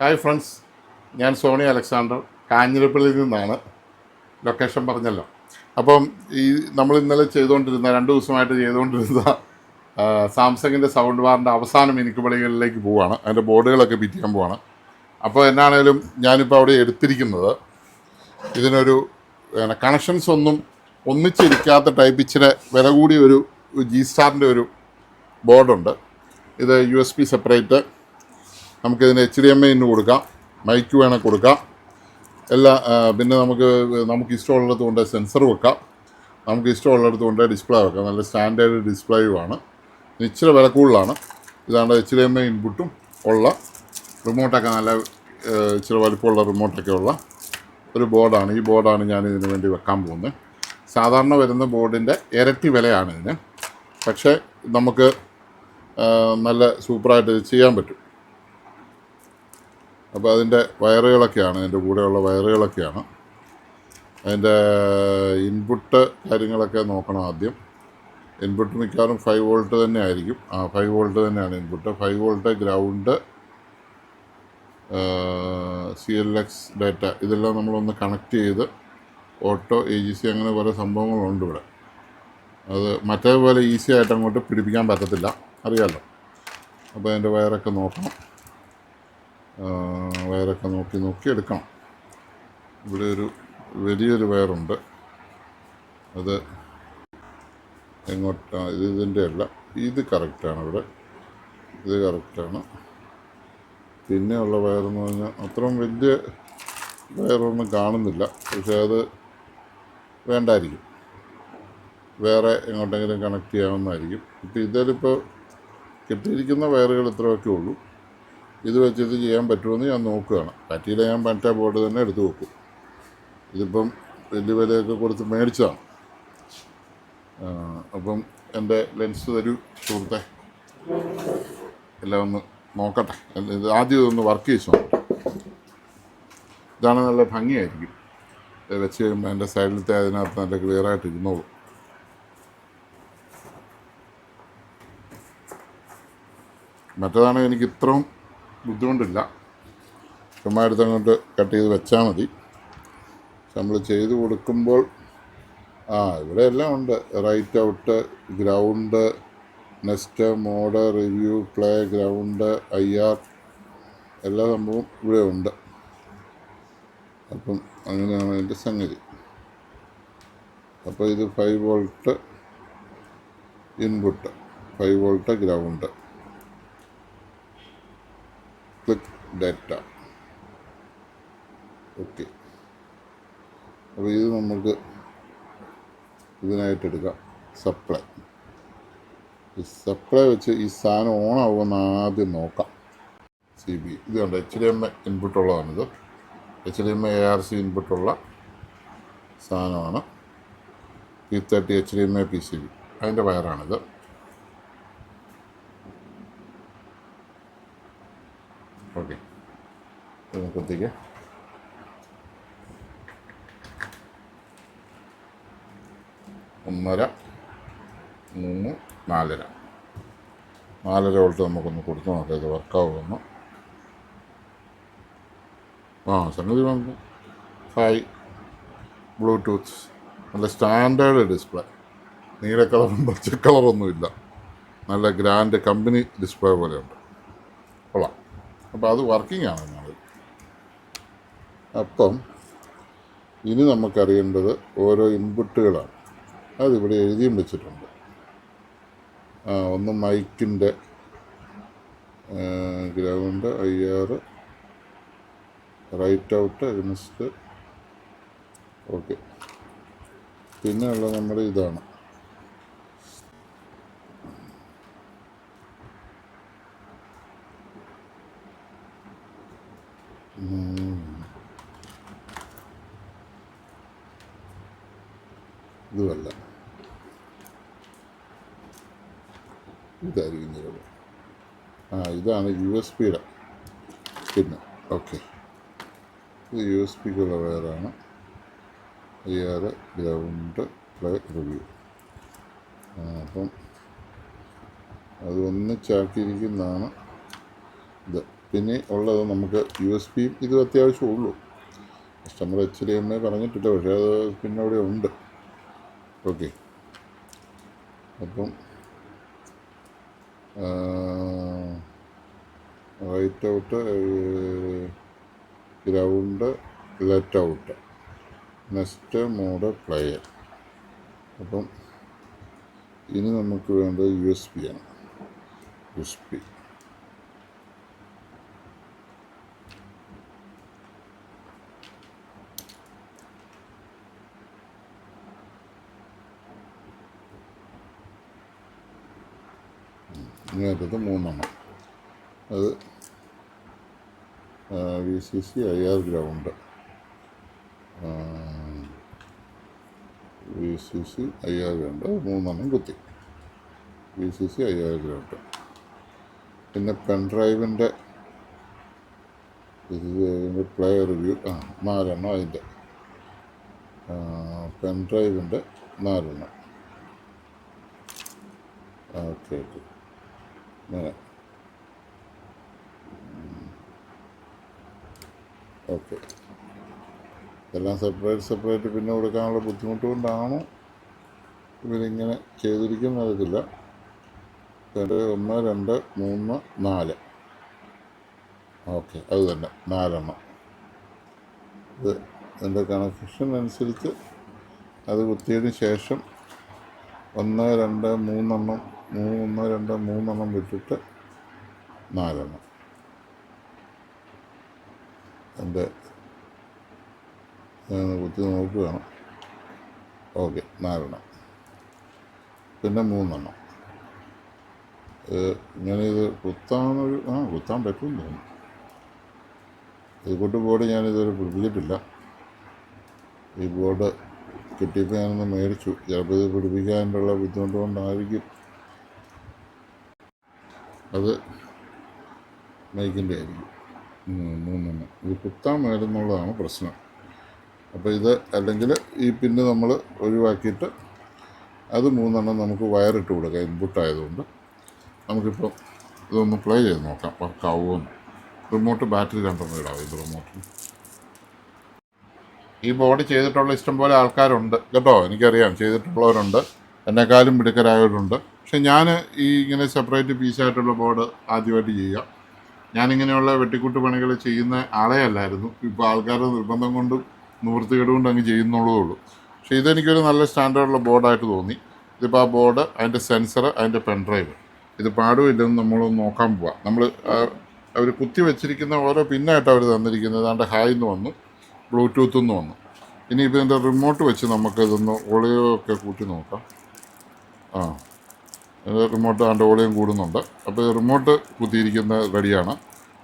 Hi friends, ഞാൻ Sony Alexander കാഞ്ഞിരപ്പള്ളിയിൽ നിന്നാണ്. Location പറഞ്ഞല്ലോ. അപ്പം നമ്മൾ ഇന്നലെ ചെയ്തുകൊണ്ടിരുന്ന 2 ദിവസമായിട്ട് ചെയ്തുകൊണ്ടിരുന്ന സാംസങ്ങിൻ്റെ സൗണ്ട് ബാറിൻ്റെ അവസാന മിനുക്കുപടികളിലേക്ക് പോവുകയാണ്. അതിൻ്റെ ബോർഡുകളൊക്കെ ഫിറ്റ് ചെയ്യാൻ പോവാണ്. അപ്പോൾ എന്നാണേലും ഞാനിപ്പോൾ അവിടെ എടുത്തിരിക്കുന്നത് ഇതിനൊരു കണക്ഷൻസ് ഒന്നും ഒന്നിച്ചിരിക്കാത്ത ടൈപ്പ് ഇച്ചിരി വില കൂടിയ ഒരു G-Starൻ്റെ ഒരു ബോർഡുണ്ട്. ഇത് USB സെപ്പറേറ്റ്, നമുക്കിതിന് HDMI ഇന്ന് കൊടുക്കാം, മൈക്ക് വേണേൽ കൊടുക്കാം, എല്ലാ പിന്നെ നമുക്ക് ഇഷ്ടമുള്ളിടത്ത് കൊണ്ട് സെൻസർ വെക്കാം, നമുക്ക് ഇഷ്ടമുള്ളിടത്ത് കൊണ്ട് ഡിസ്പ്ലേ വെക്കാം. നല്ല സ്റ്റാൻഡേർഡ് ഡിസ്പ്ലേയുമാണ്. ഇച്ചിരി വില കൂടുതലാണ്. ഇതാണ്ട് HDMI ഇൻപുട്ടും ഉള്ള റിമോട്ടൊക്കെ നല്ല ഇച്ചിരി വലിപ്പമുള്ള റിമോട്ടൊക്കെ ഉള്ള ഒരു ബോർഡാണ്. ഈ ബോർഡാണ് ഞാൻ ഇതിന് വേണ്ടി വെക്കാൻ പോകുന്നത്. സാധാരണ വരുന്ന ബോർഡിൻ്റെ ഇരട്ടി വിലയാണ് ഇതിന്. പക്ഷേ നമുക്ക് നല്ല സൂപ്പറായിട്ട് ഇത് ചെയ്യാൻ പറ്റും. അപ്പോൾ അതിൻ്റെ വയറുകളൊക്കെയാണ്, അതിൻ്റെ കൂടെയുള്ള വയറുകളൊക്കെയാണ്. അതിൻ്റെ ഇൻപുട്ട് കാര്യങ്ങളൊക്കെ നോക്കണം ആദ്യം. ഇൻപുട്ട് മിക്കവാറും 5 വോൾട്ട് തന്നെ ആയിരിക്കും. 5 വോൾട്ട് തന്നെയാണ് input. 5 volt, ground, CLX data, ഇതെല്ലാം നമ്മളൊന്ന് കണക്ട് ചെയ്ത് ഓട്ടോ AGC അങ്ങനെ കുറേ സംഭവങ്ങളുണ്ട് ഇവിടെ. അത് മറ്റേപോലെ ഈസി ആയിട്ട് അങ്ങോട്ട് പിടിപ്പിക്കാൻ പറ്റത്തില്ല, അറിയാമല്ലോ. അപ്പോൾ അതിൻ്റെ വയറൊക്കെ നോക്കണം. വയറൊക്കെ നോക്കി എടുക്കണം. ഇവിടെ ഒരു വലിയൊരു വയറുണ്ട്. അത് എങ്ങോട്ടാണ്? ഇതിൻ്റെ അല്ല, ഇത് കറക്റ്റാണ്. ഇവിടെ ഇത് കറക്റ്റാണ്. പിന്നെ ഉള്ള വയറെന്ന് പറഞ്ഞാൽ അത്രയും വലിയ വയറൊന്നും കാണുന്നില്ല. പക്ഷേ അത് വേണ്ടായിരിക്കും, വേറെ എങ്ങോട്ടെങ്കിലും കണക്ട് ചെയ്യാവുന്നതായിരിക്കും. ഇപ്പോൾ ഇതിലിപ്പോൾ കിട്ടിയിരിക്കുന്ന വയറുകൾ ഇത്രയൊക്കെ ഉള്ളൂ. ഇത് വെച്ച് ഇത് ചെയ്യാൻ പറ്റുമെന്ന് ഞാൻ നോക്കുകയാണ്. പറ്റിയില്ല, ഞാൻ മറ്റേ ബോർഡ് തന്നെ എടുത്ത് വെക്കും. ഇതിപ്പം വലിയ വിലയൊക്കെ കൊടുത്ത് മേടിച്ചതാണ്. അപ്പം എൻ്റെ ലെൻസ് തരൂ സുഹൃത്തെ, എല്ലാം ഒന്ന് നോക്കട്ടെ. ഇത് ആദ്യം ഇതൊന്ന് വർക്ക് ചെയ്ത് നോക്കട്ടെ. ഇതാണ് നല്ല ഭംഗിയായിരിക്കും. വെച്ച് കഴിയുമ്പോൾ എൻ്റെ സൈഡിലത്തെ അതിനകത്ത് നല്ല ക്ലിയറായിട്ട് ഇരുന്നോളൂ. മറ്റേതാണെങ്കിൽ എനിക്ക് ഇത്രയും ബുദ്ധിമുട്ടില്ല. ചുമ്മാ എടുത്തങ്ങോട്ട് കട്ട് ചെയ്ത് വെച്ചാൽ മതി. നമ്മൾ ചെയ്ത് കൊടുക്കുമ്പോൾ ഇവിടെ എല്ലാം ഉണ്ട്. Right out, ground, next, mode, review, play, ground, IR, എല്ലാ സംഭവവും ഇവിടെ ഉണ്ട്. അപ്പം അങ്ങനെയാണ് അതിൻ്റെ സംഗതി. അപ്പോൾ ഇത് 5 volt input, 5 volt ground, click data. Okay. അപ്പോൾ ഇത് നമുക്ക് ഇതിനായിട്ടെടുക്കാം. സപ്ലൈ വെച്ച് ഈ സാധനം ഓണാവുമെന്ന് ആദ്യം നോക്കാം. CB ഇത് കണ്ട് HDMI ഇൻപുട്ടുള്ളതാണിത്. HDMI ARC ഇൻപുട്ടുള്ള സാധനമാണ്. P30 HDMI PCB, അതിൻ്റെ വയറാണിത്. ഓക്കെ, നമുക്കത്തേക്ക് 1.5, 3, 4.5 വോൾട്ട് നമുക്കൊന്ന് കൊടുത്ത് നോക്കാം. ഇത് വർക്കാവുമെന്ന്. സംഗതി നമുക്ക് ബ്ലൂടൂത്ത്, നല്ല സ്റ്റാൻഡേർഡ് ഡിസ്പ്ലേ. നീല കളറും പച്ച കളറൊന്നുമില്ല, നല്ല ഗ്രാൻഡ് കമ്പനി ഡിസ്പ്ലേ പോലെയുണ്ട്. കൊള്ളാം. അപ്പോൾ അത് വർക്കിംഗ് ആണ് ഞങ്ങൾ. അപ്പം ഇനി നമുക്കറിയേണ്ടത് ഓരോ ഇൻപുട്ടുകളാണ്. അതിവിടെ എഴുതിയും വെച്ചിട്ടുണ്ട്. ഒന്ന് മൈക്കിൻ്റെ ground, IR, right out, against. Okay. പിന്നെ ഉള്ളത് നമ്മുടെ ഇതാണ്. ഇതുമല്ല, ഇതായിരിക്കും ചിലപ്പോൾ. ഇതാണ് USB-യുടെ പിന്നെ. ഓക്കെ, ഇത് USB-ക്കുള്ള വയറാണ്. IR, ground, play, review. അപ്പം അത് ഒന്നിച്ചാക്കിയിരിക്കുന്നതാണ് ഇത്. പിന്നെ ഉള്ളത് നമുക്ക് USB ഇതും അത്യാവശ്യമുള്ളൂ. കസ്റ്റമർ HDMI പറഞ്ഞിട്ടില്ല, പക്ഷേ അത് പിന്നെ അവിടെ ഉണ്ട്. ഓക്കെ, അപ്പം right out, ground, let out, next mode player. അപ്പം ഇനി നമുക്ക് വേണ്ടത് USB ആണ്. USB ഇങ്ങനത്തെ 3 അത് VCC IR ground, VCC IR ground 3 കുത്തി, VCC IR ഗ്രൗണ്ട്. പിന്നെ പെൻഡ്രൈവിൻ്റെ ഇതിൻ്റെ പ്ലേ റിവ്യൂ 4 അതിൻ്റെ പെൻഡ്രൈവിൻ്റെ 4. ഓക്കെ ഓക്കെ, അങ്ങനെ ഓക്കെ. എല്ലാം സെപ്പറേറ്റ് പിന്നെ കൊടുക്കാനുള്ള ബുദ്ധിമുട്ട് കൊണ്ടാണോ ഇവരിങ്ങനെ ചെയ്തിരിക്കുന്നതില്ല. 1 2 3 4. ഓക്കെ, അത് തന്നെ 4. ഇത് എൻ്റെ കണക്ഷൻ അനുസരിച്ച് അത് കുത്തിയതിന് ശേഷം 1 2 3 1 2 3 വിട്ടിട്ട് 4. എൻ്റെ ഞാൻ കുത്തി നോക്കുകയാണ്. ഓക്കെ, 4. പിന്നെ 3. ഞാനിത് കുത്താൻ പറ്റുമെന്ന് തോന്നുന്നു. ഇത് ബോർഡ് ഞാനിതുവരെ പിടിപ്പിച്ചിട്ടില്ല. ഈ ബോർഡ് കിട്ടിയപ്പോൾ ഞാനൊന്ന് മേടിച്ചു. ചിലപ്പോൾ ഇത് പിടിപ്പിക്കാനുള്ള ബുദ്ധിമുട്ട് കൊണ്ടായിരിക്കും. അത് മൈക്കിൻ്റെ ആയിരിക്കും. 3. ഇത് കുത്താൻ മേലെന്നുള്ളതാണ് പ്രശ്നം. അപ്പോൾ ഇത് അല്ലെങ്കിൽ ഈ പിന്ന് നമ്മൾ ഒഴിവാക്കിയിട്ട് അത് 3 നമുക്ക് വയറിട്ട് കൊടുക്കാം. ഇൻപുട്ടായതുകൊണ്ട് നമുക്കിപ്പോൾ ഇതൊന്ന് പ്ലേ ചെയ്ത് നോക്കാം വർക്കാവുമെന്ന്. റിമോട്ട് ബാറ്ററി 2 ഇടാം. ഇത് റിമോട്ടിൽ ഈ ബോർഡ് ചെയ്തിട്ടുള്ള ഇഷ്ടംപോലെ ആൾക്കാരുണ്ട് കേട്ടോ, എനിക്കറിയാം, ചെയ്തിട്ടുള്ളവരുണ്ട്, എന്നെക്കാളും മിടുക്കരായവരുണ്ട്. പക്ഷെ ഞാൻ ഇങ്ങനെ സെപ്പറേറ്റ് പീസായിട്ടുള്ള ബോർഡ് ആദ്യമായിട്ട് ചെയ്യുക. ഞാനിങ്ങനെയുള്ള വെട്ടിക്കൂട്ട് പണികൾ ചെയ്യുന്ന ആളെ അല്ലായിരുന്നു. ഇപ്പോൾ ആൾക്കാരുടെ നിർബന്ധം കൊണ്ടും നിവൃത്തികേട് കൊണ്ട് അങ്ങ് ചെയ്യുന്നുള്ളതേ ഉള്ളൂ. പക്ഷേ ഇതെനിക്കൊരു നല്ല സ്റ്റാൻഡേർഡുള്ള ബോർഡായിട്ട് തോന്നി. ഇതിപ്പോൾ ആ ബോർഡ്, അതിൻ്റെ സെൻസർ, അതിൻ്റെ പെൻഡ്രൈവ്, ഇത് പാടുമില്ലെന്ന് നമ്മളൊന്ന് നോക്കാൻ പോവാം. നമ്മൾ അവർ കുത്തി വെച്ചിരിക്കുന്ന ഓരോ പിന്നായിട്ട് അവർ തന്നിരിക്കുന്നത്. ഏതാണ്ട് ഹായിന്ന് വന്നു, ബ്ലൂടൂത്തിൽ നിന്ന് വന്നു. ഇനിയിപ്പോൾ ഇതിൻ്റെ റിമോട്ട് വെച്ച് നമുക്കിതൊന്ന് ഓളിയോ ഒക്കെ കൂട്ടി നോക്കാം. റിമോട്ട് അതിൻ്റെ ഓളിയം കൂടുന്നുണ്ട്. അപ്പോൾ റിമോട്ട് കുത്തിയിരിക്കുന്ന റെഡിയാണ്.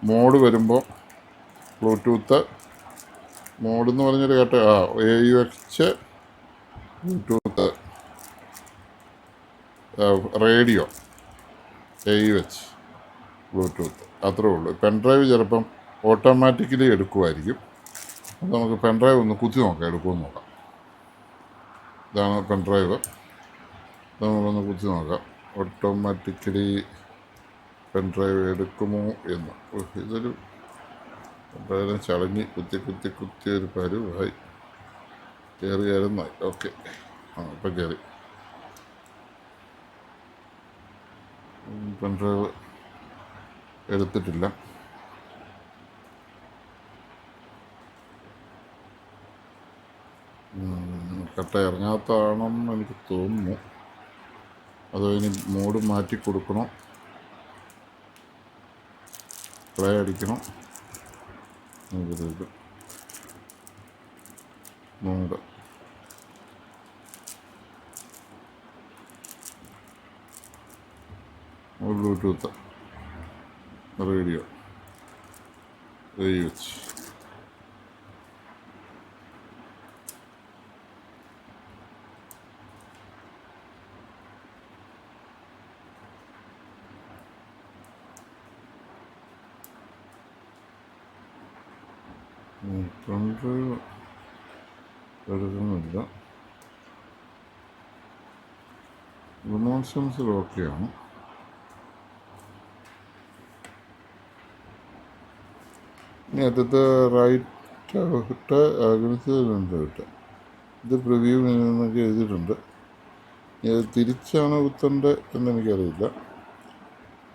മോഡ് വരുമ്പോൾ ബ്ലൂടൂത്ത് മോഡെന്ന് പറഞ്ഞൊരു കേട്ട AUX Bluetooth radio AUH Bluetooth, അത്രേ ഉള്ളൂ. പെൻഡ്രൈവ് ചിലപ്പം ഓട്ടോമാറ്റിക്കലി എടുക്കുമായിരിക്കും. അപ്പോൾ നമുക്ക് പെൻഡ്രൈവ് ഒന്ന് കുത്തി നോക്കാം, എടുക്കുമെന്ന് നോക്കാം. ഇതാണ് പെൻഡ്രൈവ്. ഇത് നമുക്കൊന്ന് കുത്തി നോക്കാം ഓട്ടോമാറ്റിക്കലി പെൻഡ്രൈവ് എടുക്കുമോ എന്ന്. ഇതൊരു പെൻഡ്രൈവിനെ ചളങ്ങി കുത്തി ഒരു പരുവായി. കയറിയായിരുന്നായി. ഓക്കെ, ഇപ്പം കയറി. പെൻഡ്രൈവ് എടുത്തിട്ടില്ല. കട്ട ഇറങ്ങാത്തതാണെന്ന് എനിക്ക് തോന്നുന്നു. അതോ ഇനി മോഡ് മാറ്റി കൊടുക്കണോ, പ്ലേ അടിക്കണോ? ഇത് mode bluetooth radio AUH. Pendrive എടുക്കുന്നില്ല. റിമോട്ട് സെൻസർ ഓക്കെയാണ്. നേരത്തെ റൈറ്റ് വിട്ട് അകണിച്ചുണ്ട് വിട്ട് ഇത് പ്രിവ്യൂ എന്നൊക്കെ എഴുതിയിട്ടുണ്ട്. ഇത് തിരിച്ചാണോ കുത്തേണ്ടത് എന്നെനിക്കറിയില്ല.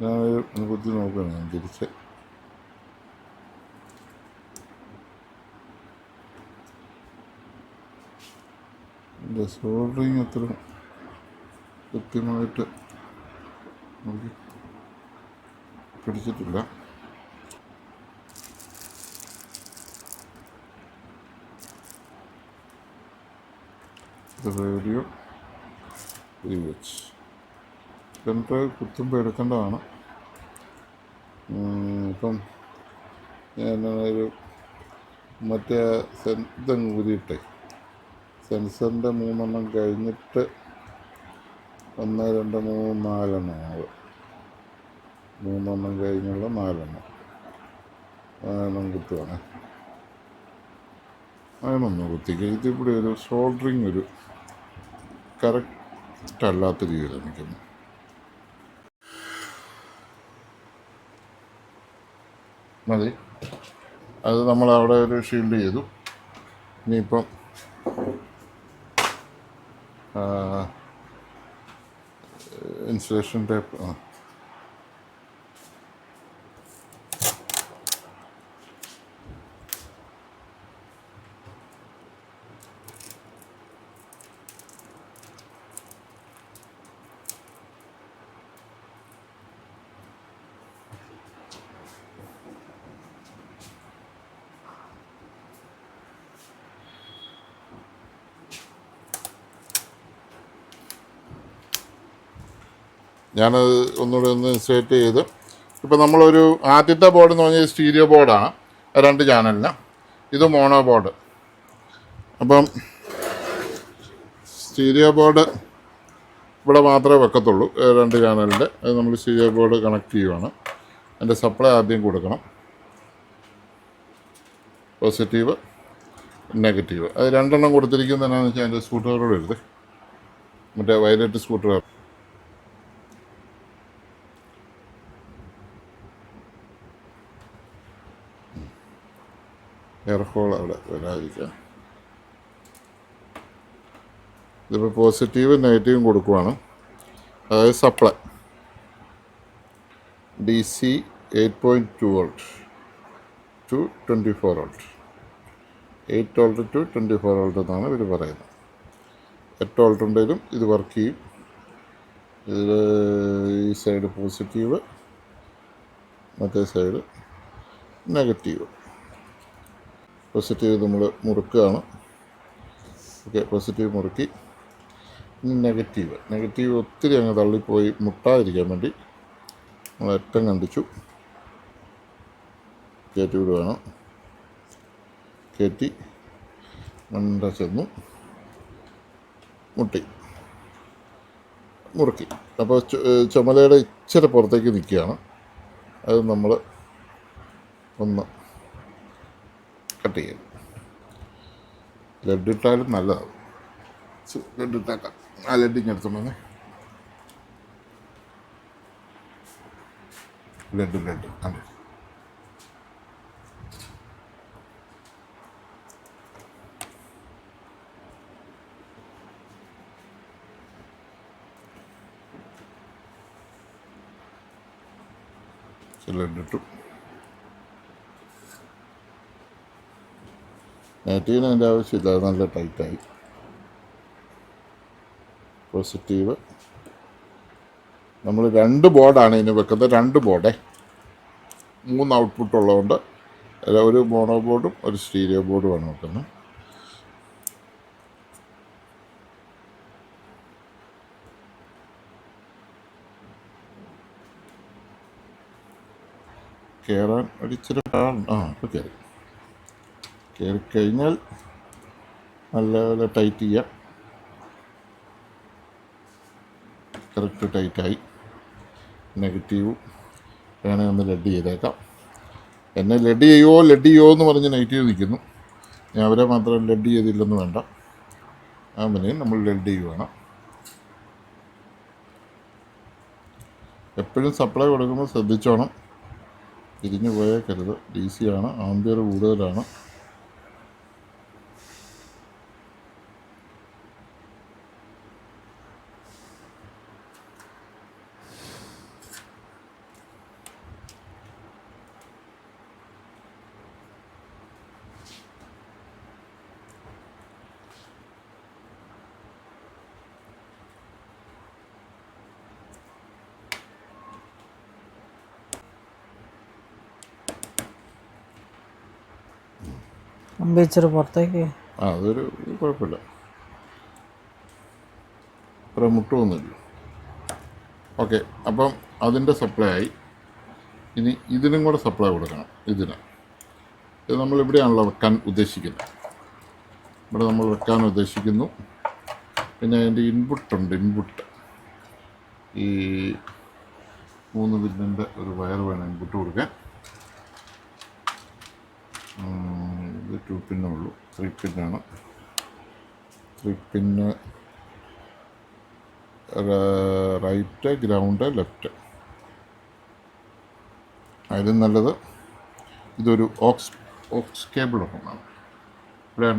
ഞാൻ കുത്തി നോക്കുകയാണ് ഞാൻ തിരിച്ച്. എൻ്റെ സോൾഡറിങ് അത്ര കൃത്യമായിട്ട് നമുക്ക് പിടിച്ചിട്ടില്ല. റേഡിയോ വെച്ച് പെൻഡ്രൈവ് കുത്തുമ്പോൾ എടുക്കേണ്ടതാണ്. ഇപ്പം ഞാനൊരു മറ്റേ ഇതങ്ങ് ഊരിയിട്ടെ സെൻസറിൻ്റെ 3 എണ്ണം കഴിഞ്ഞിട്ട് 1 2 3 4 എണ്ണം 3 എണ്ണം കഴിഞ്ഞുള്ള 4 എണ്ണം കുത്തുവാണ്. അതിനൊന്ന് കുത്തിക്കുക. ഇതിവിടെ ഒരു സോൾഡറിങ് ഒരു കറക്റ്റ് അല്ലാത്ത രീതിയിലാണ് നിൽക്കുന്നത്. മതി, അത് നമ്മളവിടെ ഒരു ഷീൽഡ് ചെയ്തു. ഇനിയിപ്പം ഇൻസുലേഷൻ ടേപ്പ് ഞാനത് ഒന്നുകൂടെ ഒന്ന് സെറ്റ് ചെയ്ത്. ഇപ്പം നമ്മളൊരു ആദ്യത്തെ ബോർഡ് എന്ന് പറഞ്ഞാൽ സ്റ്റീരിയോ ബോർഡാണ്, 2 ചാനലിന്. ഇത് മോണോ ബോർഡ്. അപ്പം സ്റ്റീരിയോ ബോർഡ് ഇവിടെ മാത്രമേ വെക്കത്തുള്ളൂ, 2 ചാനലിൻ്റെ. അത് നമ്മൾ സ്റ്റീരിയോ ബോർഡ് കണക്ട് ചെയ്യുവാണ്. അതിൻ്റെ സപ്ലൈ ആദ്യം കൊടുക്കണം, പോസിറ്റീവ് നെഗറ്റീവ്. അത് 2 എണ്ണം കൊടുത്തിരിക്കുന്നത് എന്നാന്ന് വെച്ചാൽ അതിൻ്റെ സ്കൂട്ടറുകളോട് എഴുതി, മറ്റേ വയലറ്റ് സ്കൂട്ടർ എയർ ഹോൾ അവിടെ വരാതിരിക്കാം. ഇതിപ്പോൾ പോസിറ്റീവ് നെഗറ്റീവും കൊടുക്കുവാണ്. അതായത് supply DC 8.2 volt to 24 volt, 8 volt to 24 volt എന്നാണ് ഇവർ പറയുന്നത്. 8 വോൾട്ട് ഉണ്ടെങ്കിലും ഇത് വർക്ക് ചെയ്യും. ഇതിൽ ഈ സൈഡ് പോസിറ്റീവ്, മറ്റേ സൈഡ് നെഗറ്റീവ്. പോസിറ്റീവ് നമ്മൾ മുറുക്കുകയാണ്. ഓക്കെ, പോസിറ്റീവ് മുറുക്കി. ഇനി നെഗറ്റീവ് ഒത്തിരി അങ്ങ് തള്ളിപ്പോയി മുട്ടാതിരിക്കാൻ വേണ്ടി നമ്മൾ അറ്റം കണ്ടിച്ചു കയറ്റി വിടുകയാണ്. കയറ്റി മണ്ട ചെന്നു മുറുക്കി. അപ്പോൾ ചുമലയുടെ ഇച്ചിരി പുറത്തേക്ക് നിൽക്കുകയാണ്. അത് നമ്മൾ ഒന്ന് കട്ട് ചെയ്യും. ലെഡ് ഇട്ടാലും നല്ലതാണ്. ലെഡ് ഇട്ടേക്കാം. ആ ലെഡിങ് എടുത്തോണ്ടേ. ലെഡ് അതെ. ലെഡ് ഇട്ടു. നെഗറ്റീവിന് അതിൻ്റെ ആവശ്യമില്ല, അത് നല്ല ടൈറ്റായി. പോസിറ്റീവ് നമ്മൾ 2 ബോർഡാണ് ഇതിന് വെക്കുന്നത്. 2 ബോർഡേ, 3 ഔട്ട്പുട്ട് ഉള്ളതുകൊണ്ട് ഒരു മോണോ ബോർഡും ഒരു സ്റ്റീരിയോ ബോർഡുമാണ് വെക്കുന്നത്. കയറാൻ ഒരിച്ചിരി ഇപ്പോൾ കയറിക്കഴിഞ്ഞാൽ നല്ലപോലെ ടൈറ്റ് ചെയ്യാം. കറക്റ്റ് ടൈറ്റായി. നെഗറ്റീവും വേണമെങ്കിൽ ഒന്ന് ലെഡ് ചെയ്തേക്കാം. എന്നെ ലെഡ് ചെയ്യുമോ എന്ന് പറഞ്ഞ് നെഗറ്റീവ് നിൽക്കുന്നു. ഞാൻ അവരെ മാത്രം ലെഡ് ചെയ്തില്ലെന്ന് വേണ്ട, അങ്ങനെ നമ്മൾ ലെഡ് ചെയ്യുവാണ്. എപ്പോഴും സപ്ലൈ കൊടുക്കുമ്പോൾ ശ്രദ്ധിച്ചോണം. തിരിഞ്ഞു പോയേക്കരുത്. DC ആണ്, ആംബിയർ കൂടുതലാണ്. അമ്പേച്ചർ പുറത്തേക്ക് അതൊരു കുഴപ്പമില്ല, അത്ര മുട്ടുമൊന്നുമില്ല. ഓക്കെ, അപ്പം അതിൻ്റെ സപ്ലൈ ആയി. ഇനി ഇതിനും കൂടെ സപ്ലൈ കൊടുക്കണം. ഇത് നമ്മളിവിടെയാണല്ലോ വെക്കാൻ ഉദ്ദേശിക്കുന്നത്. ഇവിടെ നമ്മൾ വെക്കാൻ ഉദ്ദേശിക്കുന്നു. പിന്നെ അതിൻ്റെ ഇൻപുട്ടുണ്ട്. ഈ 3 പിന്നിൻ്റെ ഒരു വയർ വേണം ഇൻപുട്ട് കൊടുക്കാൻ. ഇത് 2 പിന്നേ ഉള്ളൂ, 3 പിന്നാണ്. 3 പിന്ന് റൈറ്റ്, ഗ്രൗണ്ട്, ലെഫ്റ്റ്. അതിലും നല്ലത് ഇതൊരു ഓക്സ് കേബിൾ ഒന്നാണ്. ഇവിടെ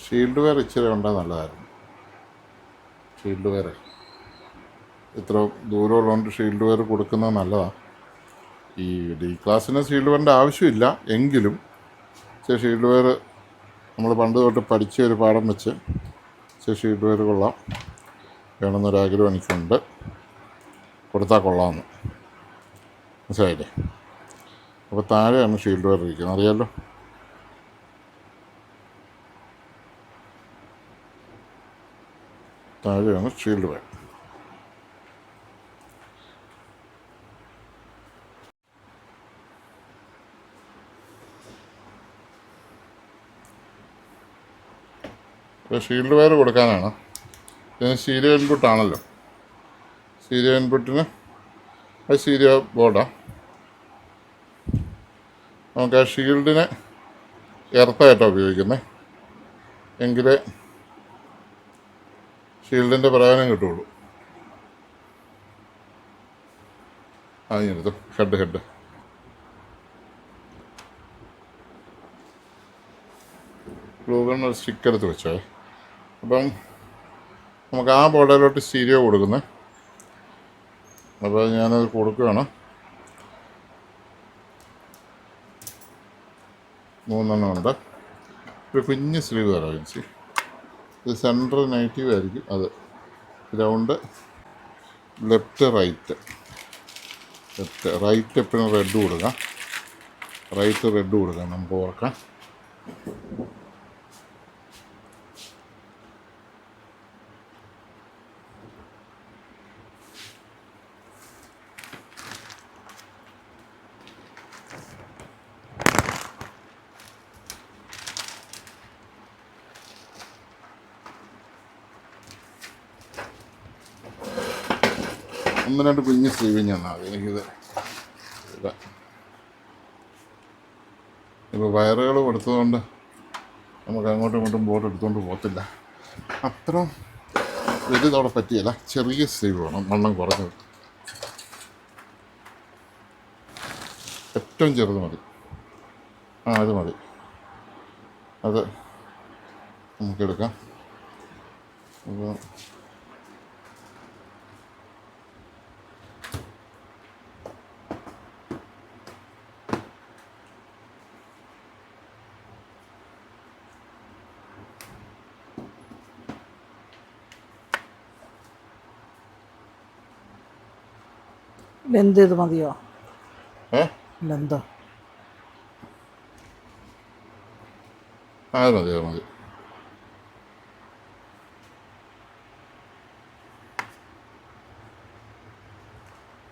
ഷീൽഡ് വെയർ ഇച്ചിരി ഉണ്ടാൽ നല്ലതായിരുന്നു. ഷീൽഡ് വെയർ ഇത്ര ദൂരമുള്ളതുകൊണ്ട് ഷീൽഡ് വെയർ കൊടുക്കുന്നത് നല്ലതാണ്. ഈ D ക്ലാസ്സിന് ഷീൽഡ് വെയറിൻ്റെ ആവശ്യമില്ല എങ്കിലും ഷീൽഡ് വെയർ നമ്മൾ പണ്ട് തൊട്ട് പഠിച്ച ഒരു പാഠം വെച്ച് ഷീൽഡ് വെയർ കൊള്ളാം, വേണമെന്നൊരാഗ്രഹം എനിക്കുണ്ട്. കൊടുത്താൽ കൊള്ളാമെന്ന്, മനസ്സിലായില്ലേ? അപ്പോൾ താഴെയാണ് ഷീൽഡ് വെയർ ഇരിക്കുന്നത്, അറിയാമല്ലോ. താഴെയാണ് ഷീൽഡ് വെയർ. ഇപ്പോൾ ഷീൽഡ് വെയർ കൊടുക്കാനാണ്. ഇതിന് സീരിയോ ഇൻപുട്ടാണല്ലോ. സീരിയോ ഇൻപുട്ടിന് അത് സീരിയോ ബോർഡാണ്. നമുക്ക് ആ ഷീൽഡിനെ എർത്തായിട്ടാണ് ഉപയോഗിക്കുന്നത്, എങ്കിലേ ഷീൽഡിൻ്റെ പ്രയോജനം കിട്ടുള്ളൂ. അതിനെടുത്തു ഹെഡ് ഗ്ലൂഗൺ ഒരു സ്റ്റിക്ക് എടുത്ത് വെച്ചോ. അപ്പം നമുക്ക് ആ ബോർഡിലോട്ട് സ്റ്റീരിയോ കൊടുക്കുന്നത്. അപ്പോൾ ഞാനത് കൊടുക്കുകയാണ്. 3 ഉണ്ട്. ഒരു കുഞ്ഞ് സ്ലീവ് തരാം വെച്ച്. ഇത് സെൻട്രൽ നെഗറ്റീവ് ആയിരിക്കും. അത് ഗ്രൗണ്ട്, ലെഫ്റ്റ്, റൈറ്റ് എപ്പോഴും റെഡ് കൊടുക്കാം. റെഡ് കൊടുക്കാം നമുക്ക് ഓർക്കാം. ഒന്ന് രണ്ട് കുഞ്ഞ് സ്ലീവിങ് തന്നാൽ മതി എനിക്കിത് ഇതാ. ഇപ്പോൾ വയറുകൾ കൊടുത്തതുകൊണ്ട് നമുക്ക് അങ്ങോട്ടും ഇങ്ങോട്ടും ബോർഡ് എടുത്തുകൊണ്ട് പോകത്തില്ല. അത്ര വലുതവിടെ പറ്റിയല്ല, ചെറിയ സ്ലീവ് വേണം, വണ്ണം കുറഞ്ഞത്. ഏറ്റവും ചെറുത് മതി. അത് മതി, അത് നമുക്കെടുക്കാം. അപ്പോൾ ലെന്ത് ഇത് മതിയോ? ലെന്ത് അത് മതി, അത് മതി.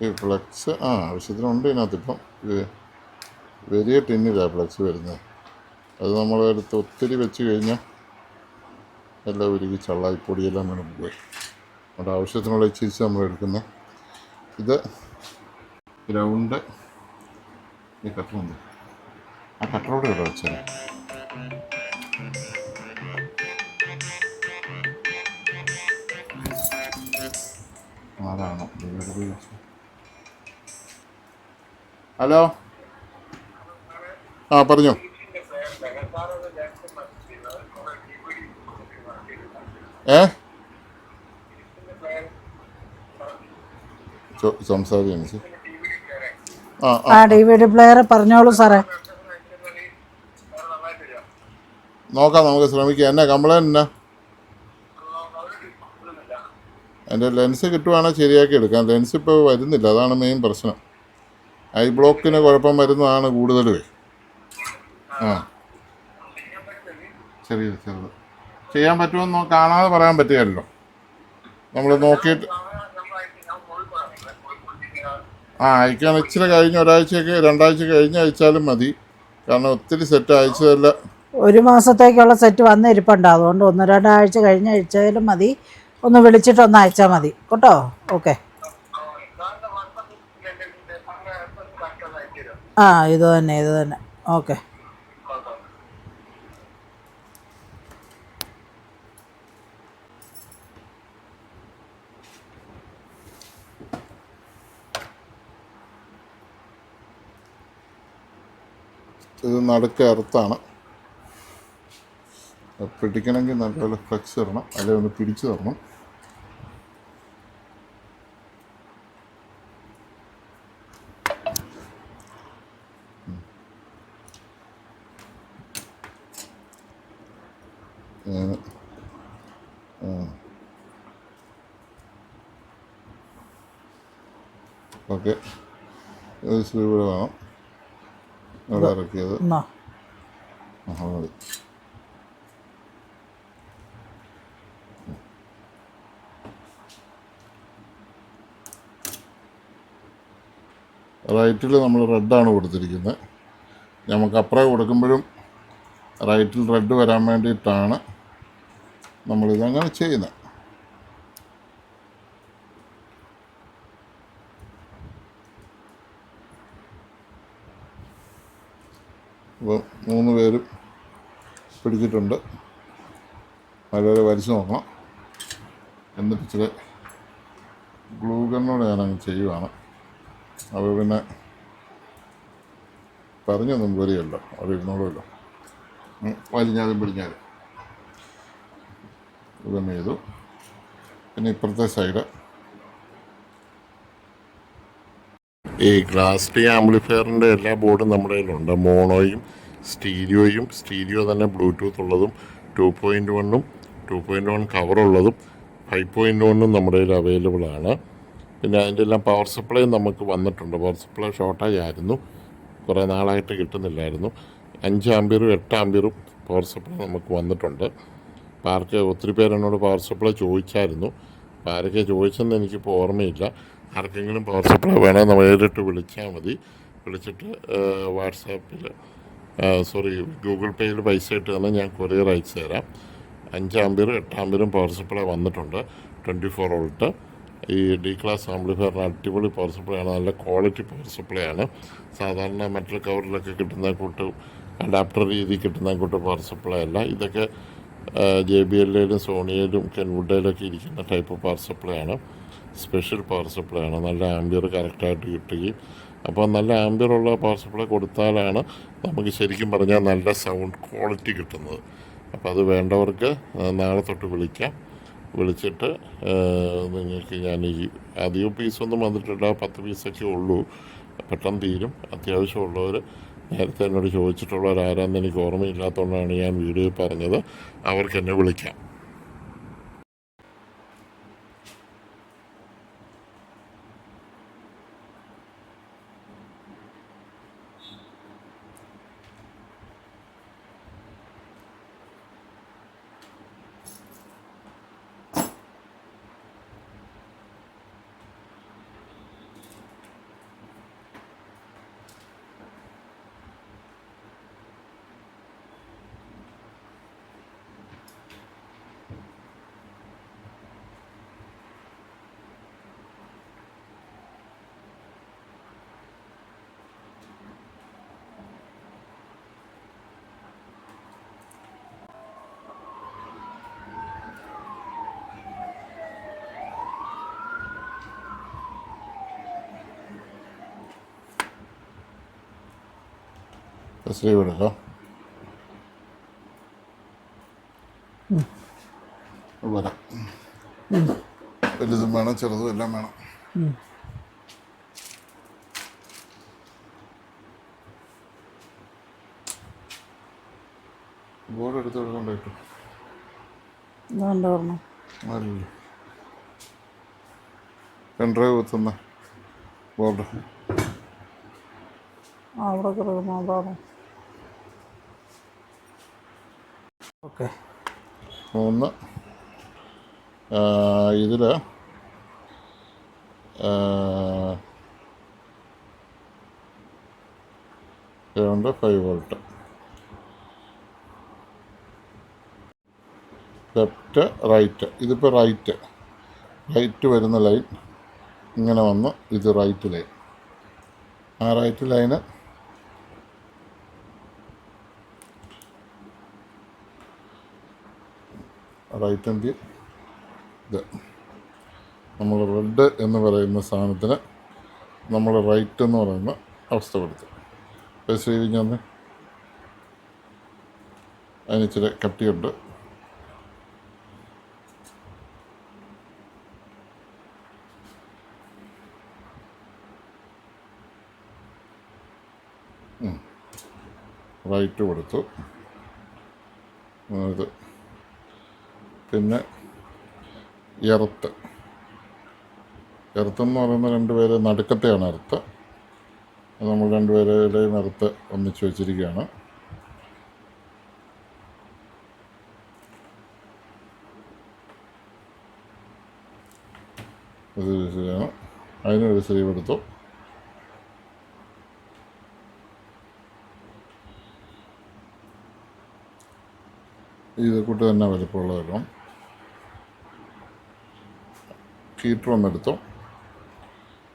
ഈ ഫ്ലക്സ് ആവശ്യത്തിനുണ്ട് ഇതിനകത്തിപ്പം. ഇത് വലിയ ടിന്നിലാണ് ഫ്ലക്സ് വരുന്നത്. അത് നമ്മളെടുത്ത് ഒത്തിരി വെച്ച് കഴിഞ്ഞാൽ എല്ലാം ഉരുകി ചള്ളായിപ്പൊടിയെല്ലാം വേണം പോയി. നമ്മുടെ ആവശ്യത്തിനുള്ള ഇച്ചിരിച്ച് നമ്മൾ എടുക്കുന്നത്. ഇത് ഗ്രൗണ്ട്. ഈ കട്ടറുണ്ട്, ആ കട്ടറോട് ഇവിടെ വെച്ചാൽ ആരാണോ? ഹലോ, പറഞ്ഞോ. സംസാരിച്ചു. DVD പ്ലെയർ പറഞ്ഞോളൂ സാറേ. നോക്കാം, നമുക്ക് ശ്രമിക്കാം. എന്നാ കംപ്ലൈൻറ്റ് എന്നാ? എൻ്റെ ലെൻസ് കിട്ടുവാണെങ്കിൽ ശരിയാക്കി എടുക്കാം. ലെൻസ് ഇപ്പോൾ വരുന്നില്ല, അതാണ് മെയിൻ പ്രശ്നം. ഐ ബ്ലോക്കിന് കുഴപ്പം വരുന്നതാണ് കൂടുതലുമേ. ചെറുത് ചെയ്യാൻ പറ്റുമെന്ന് കാണാതെ പറയാൻ പറ്റുകയല്ലോ. നമ്മൾ നോക്കിയിട്ട് അയക്കാൻ ഇച്ചിരി കഴിഞ്ഞ് ഒരാഴ്ചയൊക്കെ 2 ആഴ്ച കഴിഞ്ഞ് അയച്ചാലും മതി. കാരണം ഒത്തിരി സെറ്റ് അയച്ചതല്ല. 1 മാസത്തേക്കുള്ള സെറ്റ് വന്നിരിപ്പുണ്ട്. അതുകൊണ്ട് 1-2 ആഴ്ച കഴിഞ്ഞ് അയച്ചാലും മതി. ഒന്ന് വിളിച്ചിട്ട് ഒന്ന് അയച്ചാൽ മതി കേട്ടോ. ഓക്കെ. ഇത് തന്നെ. ഓക്കെ. ഇത് നടുക്ക് എർത്താണ്. പിടിക്കണമെങ്കിൽ നല്ലപോലെ ഫ്ലെക്സ് തരണം, അല്ലെങ്കിൽ ഒന്ന് പിടിച്ചു തരണം. ഓക്കെ. സ്ലീവ് വേണം. അവിടെ ഇറക്കിയത് മതി. റൈറ്റിൽ നമ്മൾ റെഡാണ് കൊടുത്തിരിക്കുന്നത്. നമുക്ക് അപ്പുറം കൊടുക്കുമ്പോഴും റൈറ്റിൽ റെഡ് വരാൻ വേണ്ടിയിട്ടാണ് നമ്മളിതങ്ങനെ ചെയ്യുന്നത്. അപ്പോൾ 3 പേരും പിടിച്ചിട്ടുണ്ട്. നല്ലപോലെ വലിച്ചു നോക്കണം. എന്നിട്ട് ഇച്ചിരി ഗ്ലൂ ഗണ്ണോടെ ഞാനങ്ങ് ചെയ്യുവാണ്. അപ്പോൾ പിന്നെ പറഞ്ഞൊന്നും പോലെയല്ലോ, അവിടെ ഇരുന്നോളുമല്ലോ. വലിഞ്ഞാലും പിടിഞ്ഞാലും ഇതൊന്നും ചെയ്തു. പിന്നെ ഇപ്പുറത്തെ സൈഡ് ഈ ക്ലാസ് ഡി ആംപ്ലിഫയറിൻ്റെ എല്ലാ ബോർഡും നമ്മുടെ കയ്യിലുണ്ട്. മോണോയും സ്റ്റീരിയോയും, സ്റ്റീരിയോ തന്നെ ബ്ലൂടൂത്ത് ഉള്ളതും 2.1-ഉം 2.1 കവറുള്ളതും 5.1-ഉം നമ്മുടെ കയ്യിൽ അവൈലബിൾ ആണ്. പിന്നെ അതിൻ്റെ എല്ലാം പവർ സപ്ലൈയും നമുക്ക് വന്നിട്ടുണ്ട്. പവർ സപ്ലൈ ഷോർട്ടേജ് ആയിരുന്നു, കുറേ നാളായിട്ട് കിട്ടുന്നില്ലായിരുന്നു. 5 ആമ്പിയറും 8 ആമ്പിയറും പവർ സപ്ലൈ നമുക്ക് വന്നിട്ടുണ്ട്. അപ്പോൾ ആർക്ക് ഒത്തിരി പേരെന്നോട് പവർ സപ്ലൈ ചോദിച്ചായിരുന്നു. അപ്പോൾ ആരൊക്കെ ചോദിച്ചെന്ന് എനിക്കിപ്പോൾ ഓർമ്മയില്ല. ആർക്കെങ്കിലും പവർ സപ്ലൈ വേണമെന്ന് നേരിട്ട് വിളിച്ചാൽ മതി. വിളിച്ചിട്ട് വാട്സാപ്പിൽ ഗൂഗിൾ പേയിൽ പൈസ ഇട്ട് തന്നെ ഞാൻ കൊറിയർ അയച്ചു തരാം. 5 ആമ്പിയറും 8 ആമ്പിയറും പവർ സപ്ലൈ വന്നിട്ടുണ്ട്. 24 വോൾട്ട് ഈ ഡി ക്ലാസ് ആംപ്ലിഫയറിന് അടിപൊളി പവർ സപ്ലൈ ആണ്, നല്ല ക്വാളിറ്റി പവർ സപ്ലൈ ആണ്. സാധാരണ മെറ്റൽ കവറിലൊക്കെ കിട്ടുന്ന കൂട്ട് അഡാപ്റ്റർ രീതി കിട്ടുന്ന കൂട്ട് പവർ സപ്ലൈ അല്ല. ഇതൊക്കെ JBLയിലും സോണിയയിലും കെൻവുഡിലൊക്കെ ഇരിക്കുന്ന ടൈപ്പ് പവർ സപ്ലൈ ആണ്. സ്പെഷ്യൽ പവർ സപ്ലൈ ആണ്. നല്ല ആംബിയർ കറക്റ്റായിട്ട് കിട്ടുകയും, അപ്പോൾ നല്ല ആംബിയറുള്ള പവർ സപ്ലൈ കൊടുത്താലാണ് നമുക്ക് ശരിക്കും പറഞ്ഞാൽ നല്ല സൗണ്ട് ക്വാളിറ്റി കിട്ടുന്നത്. അപ്പോൾ അത് വേണ്ടവർക്ക് നാളെ തൊട്ട് വിളിച്ചിട്ട് നിങ്ങൾക്ക് ഞാൻ ഈ അധികം പീസൊന്നും വന്നിട്ടില്ല, 10 പീസൊക്കെ ഉള്ളൂ, പെട്ടെന്ന് തീരും. അത്യാവശ്യമുള്ളവർ നേരത്തെ എന്നോട് ചോദിച്ചിട്ടുള്ളവരാരാന്ന് എനിക്ക് ഓർമ്മയില്ലാത്തതുകൊണ്ടാണ് ഞാൻ വീഡിയോയിൽ പറഞ്ഞത്. അവർക്ക് എന്നെ വിളിക്കാം. സ്ലീവ് എടുക്കാം. വരാം. വലുതും വേണം, ചെറുതും എല്ലാം വേണം. ബോർഡ് എടുത്ത് കൊടുക്കൊണ്ടിട്ടു അല്ല, പെൻഡ്രൈവ് കുത്തുന്ന ബോർഡ് അവിടെ കിടക്കുന്നതാണ്. ഓക്കെ, 3 ഇതിൽ ഗ്രൗണ്ട് 5 വോൾട്ട്, ലെഫ്റ്റ് റൈറ്റ്. ഇതിപ്പോൾ റൈറ്റ് വരുന്ന ലൈൻ ഇങ്ങനെ വന്ന് ഇത് റൈറ്റ് ലൈൻ. ആ റൈറ്റ് ലൈന് റൈറ്റിൻ്റെ ഇത് നമ്മൾ റെഡ് എന്ന് പറയുന്ന സാധനത്തിന് നമ്മൾ റൈറ്റ് എന്ന് പറയുന്ന അവസ്ഥ കൊടുത്തു. പരിശീലിക്കാൻ അതിനിച്ചിരി കട്ടിയുണ്ട്. റൈറ്റ് കൊടുത്തു. ഇത് പിന്നെ എർത്ത് എന്ന് പറയുന്ന 2 പേര് നടുക്കത്തെയാണ് എർത്ത്. നമ്മൾ 2 പേരുടെയും എർത്ത് ഒന്നിച്ച് വെച്ചിരിക്കുകയാണ്. ഇത് ശരിയാണ്. അതിനൊരു സ്ലീവ് എടുത്തു. ഇത് കൂട്ട് തന്നെ വലിപ്പമുള്ളതെല്ലാം ഹീറ്റർ ഒന്നെടുത്തു.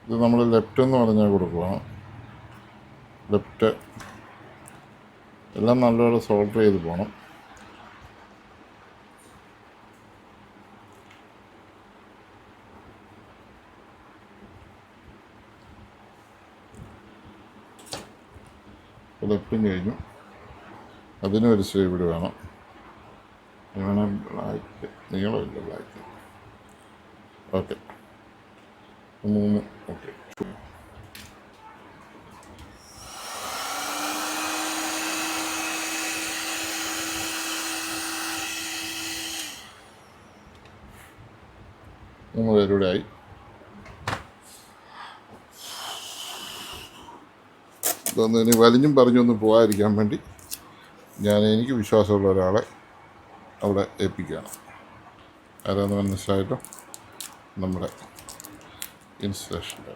ഇത് നമ്മൾ ലെഫ്റ്റ് എന്ന് പറഞ്ഞാൽ കൊടുക്കുകയാണ്. ലെഫ്റ്റ് എല്ലാം നല്ലപോലെ സോൾഡർ ചെയ്ത് പോകണം. ലെഫ്റ്റും കഴിഞ്ഞു. അതിനും ഒരു സ്ലീവ് ഇവിടെ വേണം. അങ്ങനെ ബ്ലാക്ക് നീളമില്ല, ബ്ലാക്ക്. ഓക്കെ, 3. ഓക്കെ, മൂന്ന് പേരുടെ ആയി. ഇതൊന്ന് ഇനി വലിഞ്ഞും പറഞ്ഞൊന്നും പോകാതിരിക്കാൻ വേണ്ടി എനിക്ക് വിശ്വാസമുള്ള ഒരാളെ അവിടെ ഏൽപ്പിക്കുകയാണ്. ആരാന്ന് മനസ്സിലായിട്ടോ? നമ്മുടെ ഇൻസ്റ്റലേഷൻ്റെ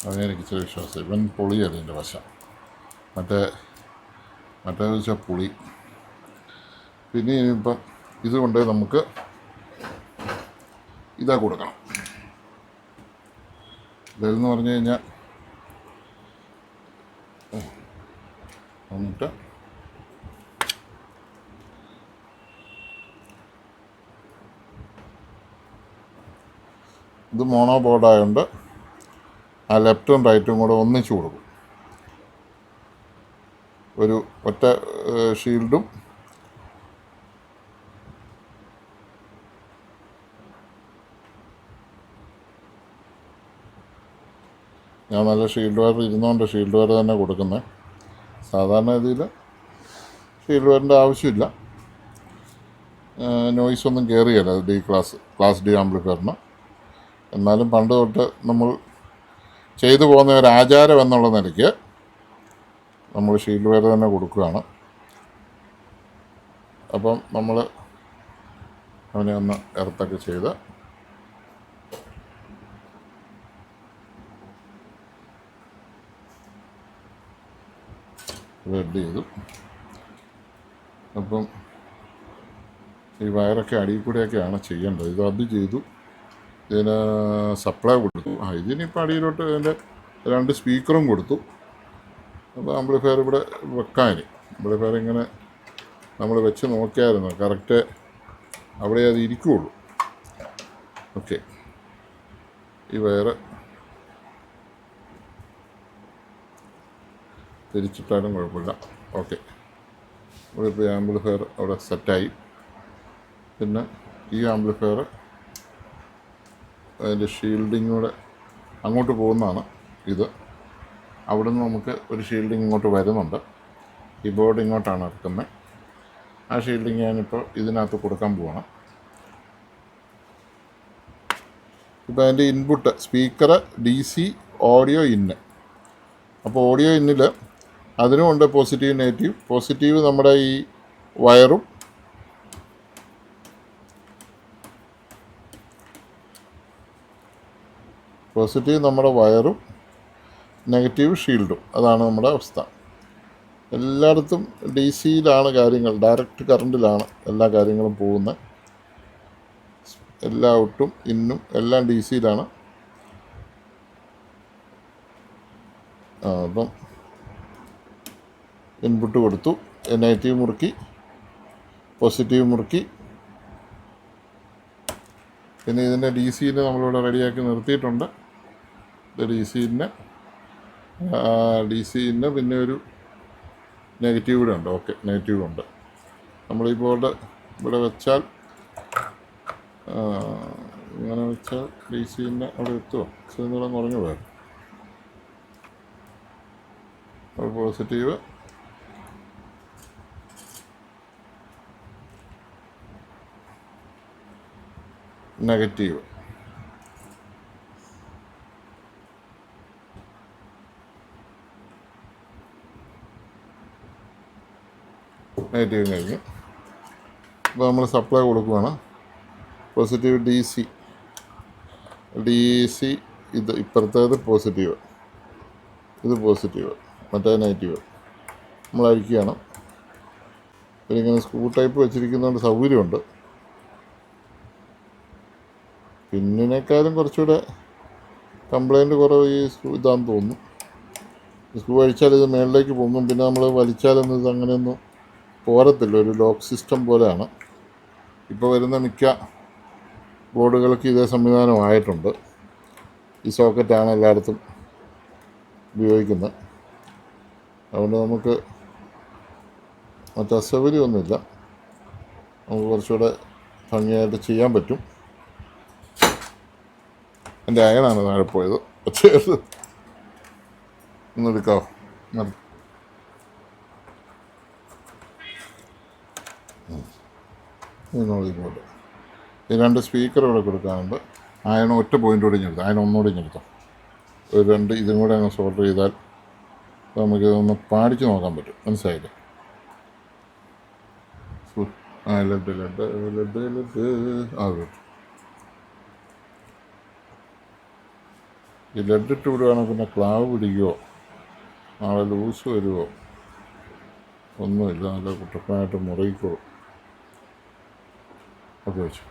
അതിനെനിക്ക് ഇച്ചിരി വിശ്വാസം. ഇവൻ പൊളിയല്ല എൻ്റെ വശം. മറ്റേന്ന് വെച്ചാൽ പുളി. പിന്നെ ഇനിയിപ്പം ഇതുകൊണ്ട് നമുക്ക് ഇതാ കൊടുക്കണം. ഇതെന്ന് പറഞ്ഞു കഴിഞ്ഞാൽ എന്നിട്ട് ഇത് മോണോ ബോർഡായതുകൊണ്ട് ആ ലെഫ്റ്റും റൈറ്റും കൂടെ ഒന്നിച്ച് കൊടുക്കും. ഒരു ഒറ്റ ഷീൽഡും ഞാൻ നല്ല ഷീൽഡ് വയർ ഇരുന്നുകൊണ്ട് ഷീൽഡ് വയർ തന്നെ കൊടുക്കുന്നത്. സാധാരണ രീതിയിൽ ഷീൽഡ് വയറിൻ്റെ ആവശ്യമില്ല. നോയ്സ് ഒന്നും കയറിയല്ല ക്ലാസ് ഡി ആംപ്ലിഫയറിന്. എന്നാലും പണ്ട് തൊട്ട് നമ്മൾ ചെയ്തു പോകുന്ന ഒരു ആചാരം എന്നുള്ള നിലയ്ക്ക് നമ്മൾ ഷീൽഡ് വയർ തന്നെ കൊടുക്കുകയാണ്. അപ്പം നമ്മൾ അവനെ ഒന്ന് എർത്തൊക്കെ ചെയ്ത് റെഡി ചെയ്തു. അപ്പം ഈ വയറൊക്കെ അടിയിൽ കൂടെയൊക്കെയാണ് ചെയ്യേണ്ടത്. ഇത് അത് ചെയ്തു. ഇതിന് സപ്ലൈ കൊടുത്തു. ഇതിനിപ്പോൾ അടിയിലോട്ട് ഇതിൻ്റെ 2 സ്പീക്കറും കൊടുത്തു. അപ്പോൾ ആംപ്ലിഫയർ ഇവിടെ വെക്കാൻ. ആംപ്ലിഫയർ ഇങ്ങനെ നമ്മൾ വെച്ച് നോക്കിയായിരുന്നു കറക്റ്റ് അവിടെ അത് ഇരിക്കുകയുള്ളൂ. ഓക്കെ, ഈ വയറ് തിരിച്ചിട്ടാലും കുഴപ്പമില്ല. ഓക്കെ, ഇവിടെ ഇപ്പോൾ ആംപ്ലിഫയർ അവിടെ സെറ്റായി. പിന്നെ ഈ ആംപ്ലിഫയർ അതിൻ്റെ ഷീൽഡിങ് കൂടെ അങ്ങോട്ട് പോകുന്നതാണ് ഇത്. അവിടെ നിന്ന് നമുക്ക് ഒരു ഷീൽഡിങ് ഇങ്ങോട്ട് വരുന്നുണ്ട്. ഈ ബോർഡ് ഇങ്ങോട്ടാണ് ഇറക്കുന്നത്. ആ ഷീൽഡിങ് ഞാനിപ്പോൾ ഇതിനകത്ത് കൊടുക്കാൻ പോവാണ്. ഇപ്പോൾ അതിൻ്റെ ഇൻപുട്ട് സ്പീക്കർ DC ഓഡിയോ ഇന്ന്. അപ്പോൾ ഓഡിയോ ഇന്നിൽ അതിനുമുണ്ട് പോസിറ്റീവ് നെഗറ്റീവ്. പോസിറ്റീവ് നമ്മുടെ ഈ വയറും നെഗറ്റീവ് ഷീൽഡും. അതാണ് നമ്മുടെ അവസ്ഥ. എല്ലായിടത്തും DC-യിലാണ് കാര്യങ്ങൾ, ഡയറക്റ്റ് കറണ്ടിലാണ് എല്ലാ കാര്യങ്ങളും പോകുന്നത്. എല്ലാ ഔട്ടും ഇന്നും എല്ലാം DC-യിലാണ്. അപ്പം ഇൻപുട്ട് കൊടുത്തു, നെഗറ്റീവ് മുറുക്കി, പോസിറ്റീവ് മുറുക്കി. പിന്നെ ഇതിൻ്റെ DC-നെ നമ്മളിവിടെ റെഡിയാക്കി നിർത്തിയിട്ടുണ്ട്. ഇത് DC-ന് പിന്നെ ഒരു നെഗറ്റീവ് കൂടെ ഉണ്ട്. ഓക്കെ, നെഗറ്റീവ് ഉണ്ട്. നമ്മൾ ഈ ബോർഡ് ഇവിടെ വെച്ചാൽ ഇങ്ങനെ വെച്ചാൽ DC-നെ അവിടെ എത്തുമോ? ഇച്ചിരി കുറഞ്ഞു പോയാൽ പോസിറ്റീവ്, നെഗറ്റീവ്. നെഗറ്റീവ് കഴിഞ്ഞു. അപ്പോൾ നമ്മൾ സപ്ലൈ കൊടുക്കുകയാണ്. പോസിറ്റീവ് DC, ഇത് ഇപ്പുറത്തേത് പോസിറ്റീവ്, ഇത് പോസിറ്റീവ്, മറ്റേ നെഗറ്റീവ് നമ്മൾ അഴിക്കുകയാണ്. പിന്നെ ഇങ്ങനെ സ്ക്രൂ ടൈപ്പ് വെച്ചിരിക്കുന്നതുകൊണ്ട് സൗകര്യമുണ്ട്. പിന്നിനേക്കാളും കുറച്ചുകൂടെ കംപ്ലൈൻറ്റ് കുറവ് ഈ ഇതാണെന്ന് തോന്നുന്നു. സ്ക്രൂ അഴിച്ചാൽ ഇത് മേളിലേക്ക് പോകും. പിന്നെ നമ്മൾ വലിച്ചാലൊന്നും ഇത് അങ്ങനെയൊന്നും പോരത്തില്ല. ഒരു ലോക്ക് സിസ്റ്റം പോലെയാണ്. ഇപ്പോൾ വരുന്ന മിക്ക ബോർഡുകൾക്ക് ഇതേ സംവിധാനമായിട്ടുണ്ട്. ഈ സോക്കറ്റാണ് എല്ലായിടത്തും ഉപയോഗിക്കുന്നത്. അതുകൊണ്ട് നമുക്ക് മറ്റ് അസൗകര്യമൊന്നുമില്ല. നമുക്ക് കുറച്ചുകൂടെ ഭംഗിയായിട്ട് ചെയ്യാൻ പറ്റും. എൻ്റെ അയനാണ് താഴെ പോയത്. ഒന്നെടുക്കാവോ? ഇങ്ങോട്ട് ഈ 2 സ്പീക്കർ ഇവിടെ കൊടുക്കാനുണ്ട്. അയൺ ഒറ്റ പോയിൻ്റ് കൂടി ഞെടുത്താം. അയൺ ഒന്നുകൂടി ഞെടുത്താം. ഒരു 2 ഇതും കൂടെ അങ്ങ് സോൾഡർ ചെയ്താൽ നമുക്കിതൊന്ന് പാടിച്ച് നോക്കാൻ പറ്റും. മനസ്സിലായില്ലേ? ഈ ലെഡ് ഇട്ട് വിടുകയാണെങ്കിൽ പിന്നെ ക്ലാവ് പിടിക്കുമോ, നാളെ ലൂസ് വരുമോ, ഒന്നുമില്ല. നല്ല കുട്ടപ്പനായിട്ട് മുറിയിക്കോളും. ഒക്കെ വെച്ചു.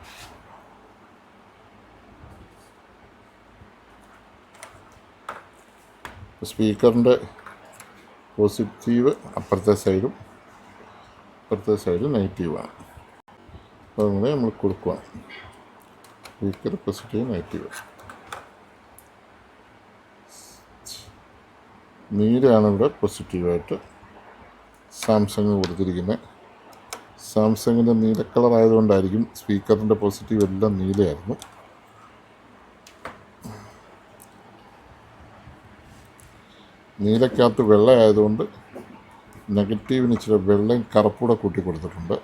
സ്പീക്കറിൻ്റെ പോസിറ്റീവ് അപ്പുറത്തെ സൈഡും നെഗറ്റീവാണ്. അതുകൊണ്ട് നമ്മൾ കൊടുക്കുക. Speaker positive negative. നീലയാണ് ഇവിടെ പോസിറ്റീവായിട്ട് സാംസങ് കൊടുത്തിരിക്കുന്നത്. സാംസങ്ങിൻ്റെ നീല കളർ ആയതുകൊണ്ടായിരിക്കും സ്പീക്കറിൻ്റെ പോസിറ്റീവ് എല്ലാം നീലയായിരുന്നു. നീലക്കകത്ത് വെള്ള ആയതുകൊണ്ട് നെഗറ്റീവിന് ഇച്ചിരി വെള്ളയും കറുപ്പൂടെ കൂട്ടി കൊടുത്തിട്ടുണ്ട്.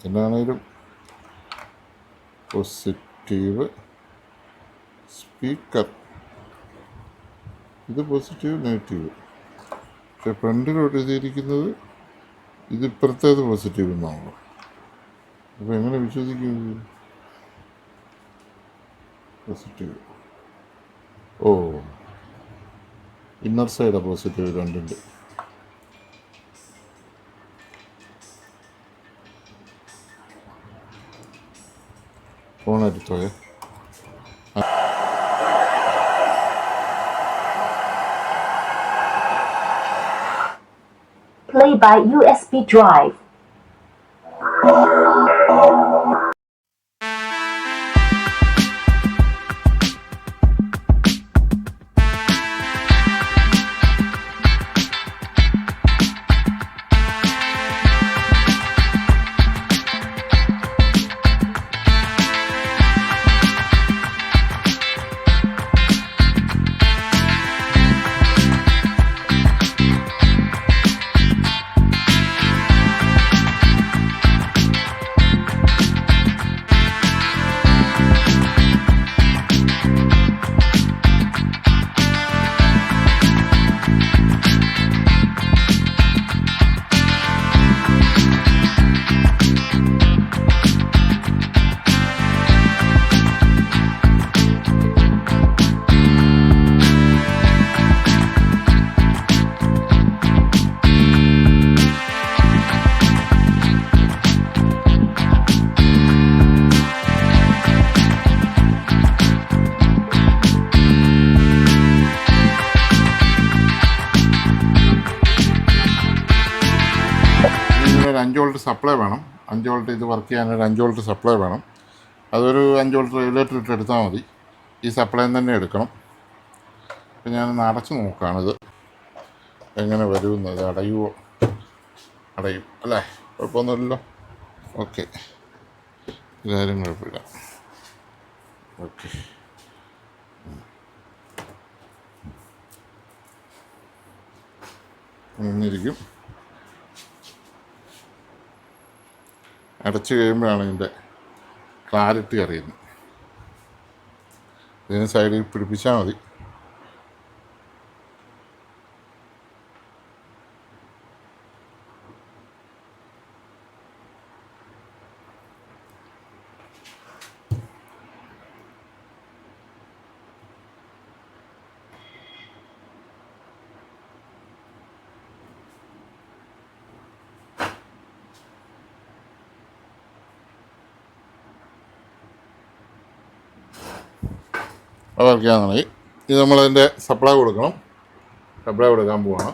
എന്നാണേലും പോസിറ്റീവ് സ്പീക്കർ, ഇത് പോസിറ്റീവ് നെഗറ്റീവ്. പക്ഷെ ഫ്രണ്ടിലോട്ട് എഴുതിയിരിക്കുന്നത് ഇത് ഇപ്പുറത്തേത് പോസിറ്റീവ് എന്നാണല്ലോ. അപ്പോൾ എങ്ങനെ വിശ്വസിക്കും? പോസിറ്റീവ്, ഓ ഇന്നർ സൈഡാണ് പോസിറ്റീവ് രണ്ടിൻ്റെ. ഫോണെടുത്തോയെ. Play by USB drive. ഒരു 5 വോൾട്ട് സപ്ലൈ വേണം. 5 വോൾട്ട് ഇത് വർക്ക് ചെയ്യാൻ ഒരു 5 വോൾട്ട് സപ്ലൈ വേണം. അതൊരു 5 വോൾട്ട് റെഗുലേറ്റർ ഇട്ട് എടുത്താൽ മതി. ഈ സപ്ലൈ തന്നെ എടുക്കണം. അപ്പം ഞാനൊന്ന് അടച്ച് നോക്കുകയാണിത് എങ്ങനെ വരുമെന്നത്. അടയും അല്ലേ? കുഴപ്പമൊന്നുമില്ലല്ലോ. ഓക്കെ, ഇതാരും കുഴപ്പമില്ല. ഓക്കെ, നിന്നിരിക്കും. അടച്ച് കഴിയുമ്പോഴാണ് ഇതിൻ്റെ ക്ലാരിറ്റി അറിയുന്നത്. ഇതിന് സൈഡിൽ പിടിപ്പിച്ചാൽ മതി. വർക്കാണെന്നുണ്ടെങ്കിൽ ഇത് നമ്മളതിൻ്റെ സപ്ലൈ കൊടുക്കണം. സപ്ലൈ കൊടുക്കാൻ പോവാണ്.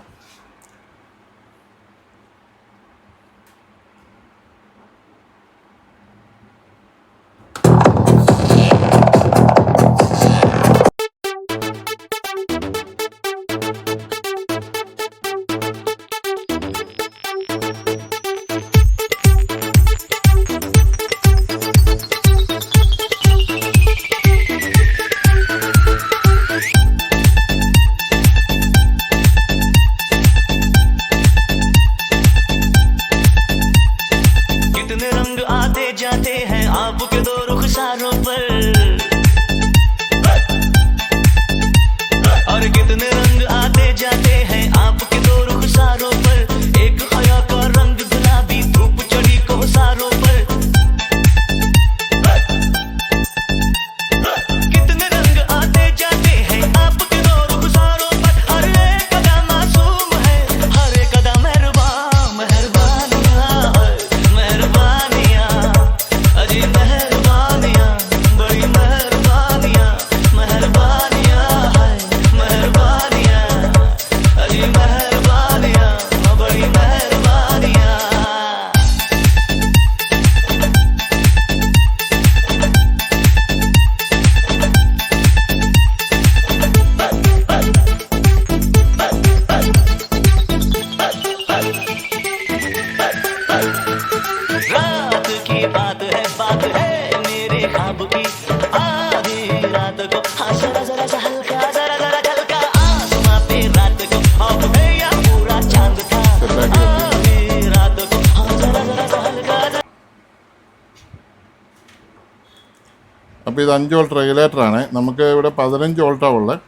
അപ്പോൾ ഇത് 5 വോൾട്ട് റെഗുലേറ്ററാണ്. നമുക്ക് ഇവിടെ 15 വോൾട്ടാണ് ഉള്ളത്.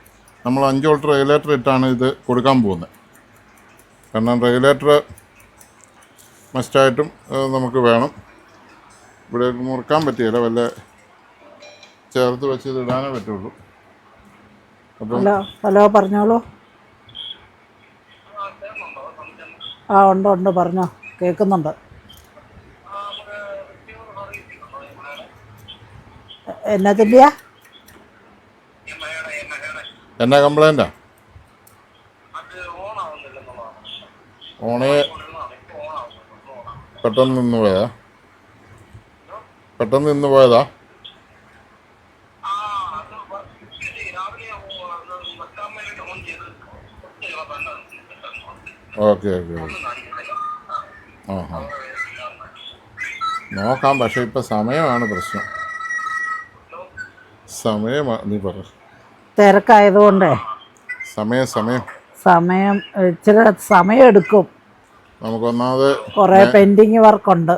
നമ്മൾ 5 വോൾട്ട് റെഗുലേറ്റർ ഇട്ടാണ് ഇത് കൊടുക്കാൻ പോകുന്നത്. കാരണം റെഗുലേറ്റർ മസ്റ്റായിട്ടും നമുക്ക് വേണം. ഇവിടെ മുറുക്കാൻ പറ്റിയില്ല, വല്ല ചേർത്ത് വെച്ച് ഇത് ഇടാനേ പറ്റുള്ളൂ. അപ്പം ഹലോ പറഞ്ഞോളൂ. ഉണ്ട് പറഞ്ഞോ, കേൾക്കുന്നുണ്ട്. എന്നതിൻ്റെയാ? എന്നാ കംപ്ലൈൻറ്റാ? ഓണേ പെട്ടെന്ന് നിന്ന് പോയതാ? ഓക്കെ. നോക്കാം. പക്ഷേ ഇപ്പം സമയമാണ് പ്രശ്നം. നീ പറ. തിരക്കായതുകൊണ്ടേ സമയം ഇച്ചിരി സമയം എടുക്കും. നമുക്കൊന്നാമത് കുറേ പെൻഡിങ് വർക്കുണ്ട്.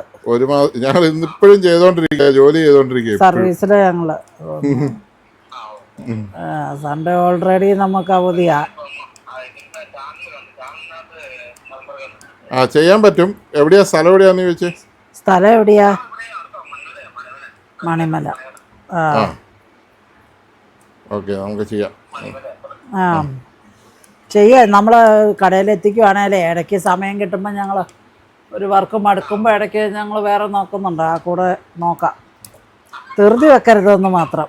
ഞങ്ങൾ ഇന്നിപ്പോഴും ജോലി ചെയ്തോണ്ടിരിക്കുക സർവീസില് ഞങ്ങള്. സൺഡേ ഓൾറെഡി നമുക്ക് അവധിയാ. ചെയ്യാൻ പറ്റും. എവിടെയാ സ്ഥലം? എവിടെയാന്ന് ചോദിച്ചേ? സ്ഥലം എവിടെയാ? മണിമല. ഓക്കെ, നമുക്ക് ചെയ്യാം. ചെയ്യാം. നമ്മൾ കടയിലെത്തിക്കുവാണേലേ ഇടയ്ക്ക് സമയം കിട്ടുമ്പോൾ ഞങ്ങൾ ഒരു വർക്ക് മടുക്കുമ്പോൾ ഇടയ്ക്ക് ഞങ്ങൾ വേറെ നോക്കുന്നുണ്ട്. ആ കൂടെ നോക്കാം. ധൃതി വെക്കരുതെന്ന് മാത്രം.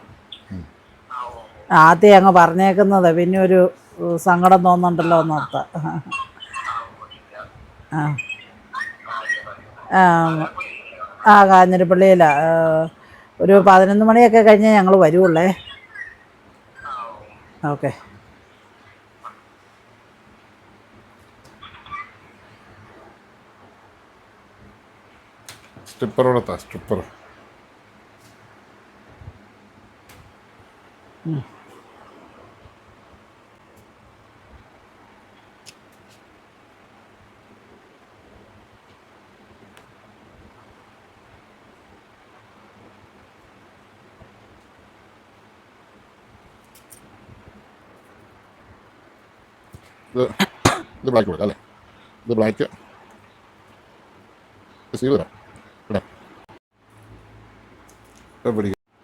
ആദ്യം അങ്ങ് പറഞ്ഞേക്കുന്നത് പിന്നെ ഒരു സങ്കടം തോന്നുന്നുണ്ടല്ലോ എന്നോർത്ത്. കാഞ്ഞിരപ്പള്ളിയില ഒരു 11 മണിയൊക്കെ കഴിഞ്ഞേ ഞങ്ങൾ വരുവുള്ളേ. ഓക്കെ. സ്റ്റിപ്പർ ഇത് ബ്ലാക്ക് കൊടുക്കാം അല്ലേ? ഇത് ബ്ലാക്ക് സീൽ തരാം.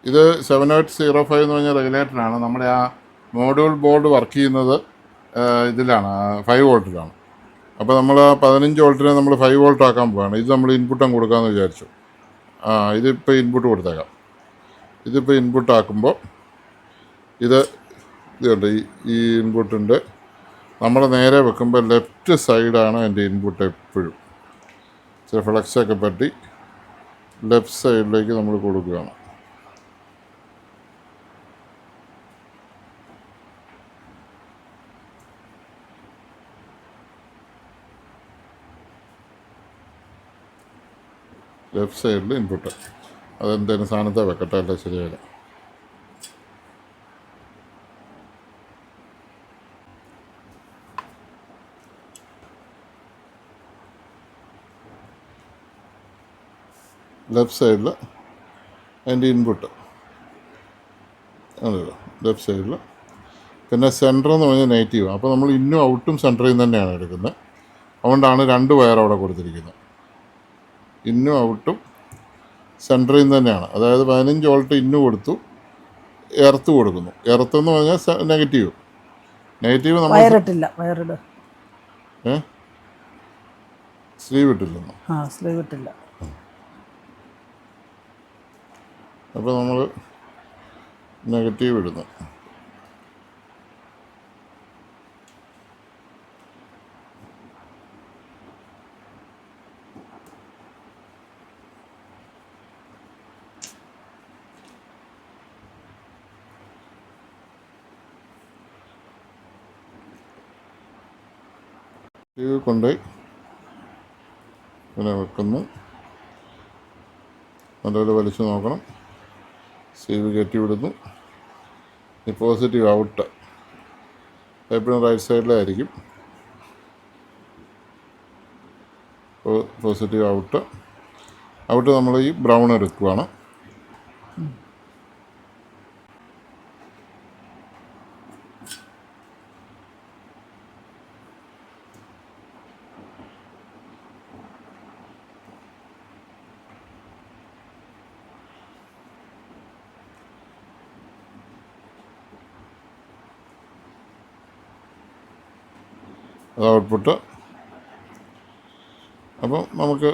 ഇത് 7805 എന്ന് പറഞ്ഞ റെഗുലേറ്ററാണ്. നമ്മുടെ ആ മോഡ്യൂൾ ബോർഡ് വർക്ക് ചെയ്യുന്നത് ഇതിലാണ്, 5 വോൾട്ടിലാണ്. അപ്പോൾ നമ്മൾ 15 വോൾട്ടിനെ നമ്മൾ 5 വോൾട്ട് ആക്കാൻ പോവുകയാണ്. ഇത് നമ്മൾ ഇൻപുട്ടും കൊടുക്കാമെന്ന് വിചാരിച്ചു. ഇതിപ്പോൾ ഇൻപുട്ട് കൊടുത്തേക്കാം. ഇതിപ്പോൾ ഇൻപുട്ട് ആക്കുമ്പോൾ ഇതുണ്ട്. ഈ ഇൻപുട്ടിൻ്റെ നമ്മൾ നേരെ വെക്കുമ്പോൾ ലെഫ്റ്റ് സൈഡാണ് എൻ്റെ ഇൻപുട്ട് എപ്പോഴും. ചില ഫ്ലക്സൊക്കെ പറ്റി ലെഫ്റ്റ് സൈഡിലേക്ക് നമ്മൾ കൊടുക്കുകയാണ്. ലെഫ്റ്റ് സൈഡിൽ ഇൻപുട്ട്. അതെന്തേലും സാധനത്തെ വെക്കട്ടെ, അല്ല ശരിയായില്ല. ലെഫ്റ്റ് സൈഡിൽ അതിൻ്റെ ഇൻപുട്ട് അതല്ലോ, ലെഫ്റ്റ് സൈഡിൽ. പിന്നെ സെൻറ്റർ എന്ന് പറഞ്ഞാൽ നെഗറ്റീവ്. അപ്പോൾ നമ്മൾ ഇന്നും ഔട്ടും സെൻറ്ററിൽ നിന്ന് തന്നെയാണ് എടുക്കുന്നത്. അതുകൊണ്ടാണ് 2 വയർ അവിടെ കൊടുത്തിരിക്കുന്നത്. ഇന്നും ഔട്ടും സെൻറ്ററിൽ നിന്ന് തന്നെയാണ്. അതായത് 15 വോൾട്ട് ഇന്നു കൊടുത്തു, എർത്ത് കൊടുക്കുന്നു. എർത്ത് എന്ന് പറഞ്ഞാൽ നെഗറ്റീവ് നമ്മൾ സ്ലീവ് ഇട്ടില്ല. അപ്പോൾ നമ്മൾ നെഗറ്റീവ് ഇടുന്നു. കൊണ്ടുപോയി ഇങ്ങനെ വെക്കുന്നു. നല്ലപോലെ വലിച്ചു നോക്കണം. സീവ് കയറ്റി വിടുന്നു. ഈ പോസിറ്റീവ് ഔട്ട് എപ്പോഴും റൈറ്റ് സൈഡിലായിരിക്കും. പോസിറ്റീവ് ഔട്ട് നമ്മൾ ഈ ബ്രൗൺ എടുക്കുകയാണ്. അത് ഔട്ട്പുട്ട്. അപ്പം നമുക്ക്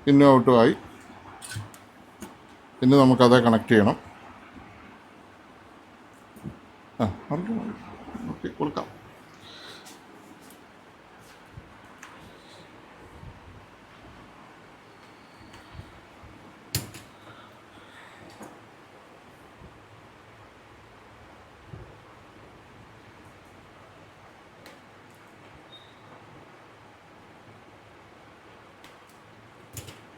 ഇന്നും ഔട്ടുമായി. ഇനി നമുക്കത് കണക്ട് ചെയ്യണം. ഓക്കെ, കൊടുക്കാം.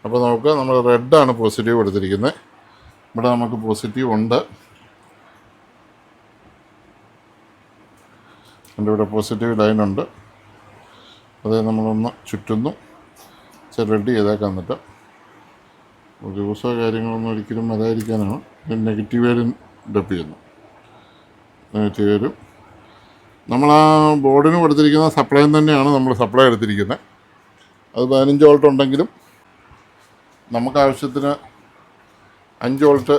അപ്പോൾ നമുക്ക് നമ്മൾ റെഡാണ് പോസിറ്റീവ് എടുത്തിരിക്കുന്നത്. ഇവിടെ നമുക്ക് പോസിറ്റീവ് ഉണ്ട്. എൻ്റെ ഇവിടെ പോസിറ്റീവ് ലൈനുണ്ട്. അത് നമ്മളൊന്ന് ചുറ്റുന്നു. റെഡി ചെയ്തേക്കാൻ എന്നിട്ട് ജ്യൂസോ കാര്യങ്ങളൊന്നും ഒരിക്കലും വരാതിരിക്കാനാണ് നെഗറ്റീവ് വരും ഡപ്പ് ചെയ്യുന്നു. നെഗറ്റീവ് വരും. നമ്മൾ ആ ബോർഡിന് കൊടുത്തിരിക്കുന്ന സപ്ലൈ തന്നെയാണ് നമ്മൾ സപ്ലൈ എടുത്തിരിക്കുന്നത്. അത് 15 വോൾട്ട് ഉണ്ടെങ്കിലും നമുക്ക് ആവശ്യത്തിന് 5 വോൾട്ട്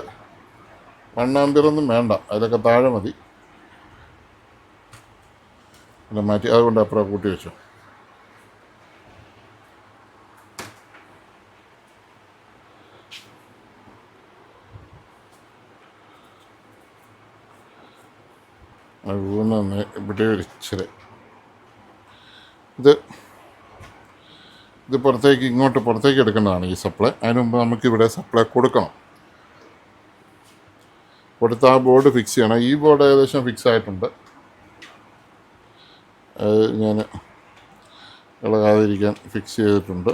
1 ആമ്പിയറൊന്നും വേണ്ട, അതിലൊക്കെ താഴെ മതി. അല്ല മാറ്റി, അതുകൊണ്ട് അപ്പുറം കൂട്ടി വെച്ചു. അതുകൊണ്ട് ഇവിടെ ഒരു ഇച്ചിരി ഇത് പുറത്തേക്ക് എടുക്കേണ്ടതാണ് ഈ സപ്ലൈ. അതിന് മുമ്പ് നമുക്കിവിടെ സപ്ലൈ കൊടുക്കണം. കൊടുത്ത് ആ ബോർഡ് ഫിക്സ് ചെയ്യണം. ഈ ബോർഡ് ഏകദേശം ഫിക്സ് ആയിട്ടുണ്ട്. ഞാൻ ഇളകാതിരിക്കാൻ ഫിക്സ് ചെയ്തിട്ടുണ്ട്.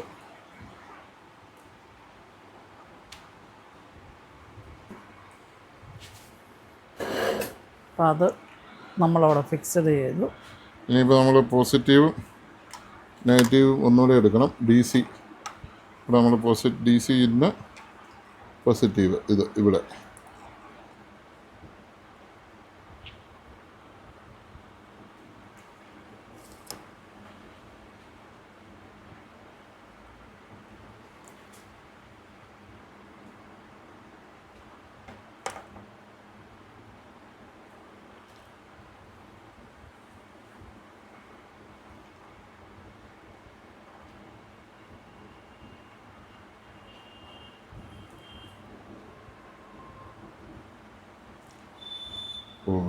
അപ്പം അത് നമ്മളവിടെ ഫിക്സഡ് ചെയ്തു. ഇനിയിപ്പോൾ നമ്മൾ പോസിറ്റീവും നെഗറ്റീവും ഒന്നുകൂടെ എടുക്കണം. DC ഇവിടെ നമ്മൾ DC ഇന്ന് പോസിറ്റീവ് ഇത് ഇവിടെ.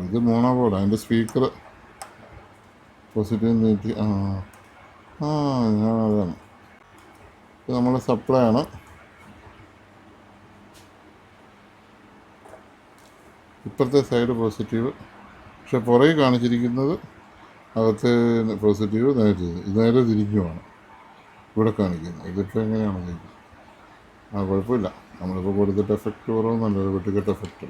ഇത് മോണോ ബോർഡ്. അതിൻ്റെ സ്പീക്കർ പോസിറ്റീവ് നെഗറ്റീവ്. ഞാൻ അതാണ്. ഇത് നമ്മളെ സപ്ലൈ ആണ്. ഇപ്പുറത്തെ സൈഡ് പോസിറ്റീവ്, പക്ഷെ പുറകെ കാണിച്ചിരിക്കുന്നത് അകത്ത് പോസിറ്റീവ് നെഗറ്റീവ്. ഇത് നേരെ തിരിക്കുവാണ് ഇവിടെ കാണിക്കുന്നത്. ഇതിപ്പോൾ എങ്ങനെയാണ് തിരിക്കുന്നത്? കുഴപ്പമില്ല. നമ്മളിപ്പോൾ കൊടുത്തിട്ട് എഫക്റ്റ് കുറവൊന്നുമല്ല, വെട്ടിക്കെട്ട് എഫക്റ്റ്.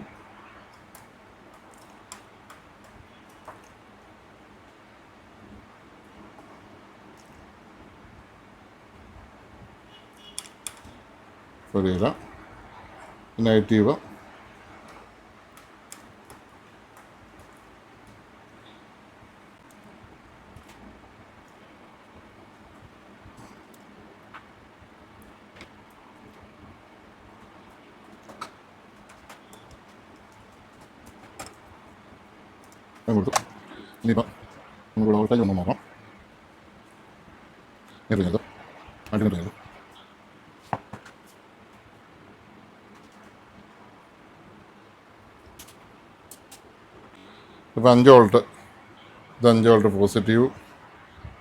വരിക നെഗറ്റീവ്. കൊടുത്തു. ഇനിയിപ്പം നമുക്കിവിടെ വോൾട്ടേജ് ഒന്ന് നോക്കാം. ചെയ്തു അൾട്ടിമേറ്റ് ചെയ്തു. ഇപ്പോൾ 5 വോൾട്ട്. ഇത് 5 വോൾട്ട് പോസിറ്റീവും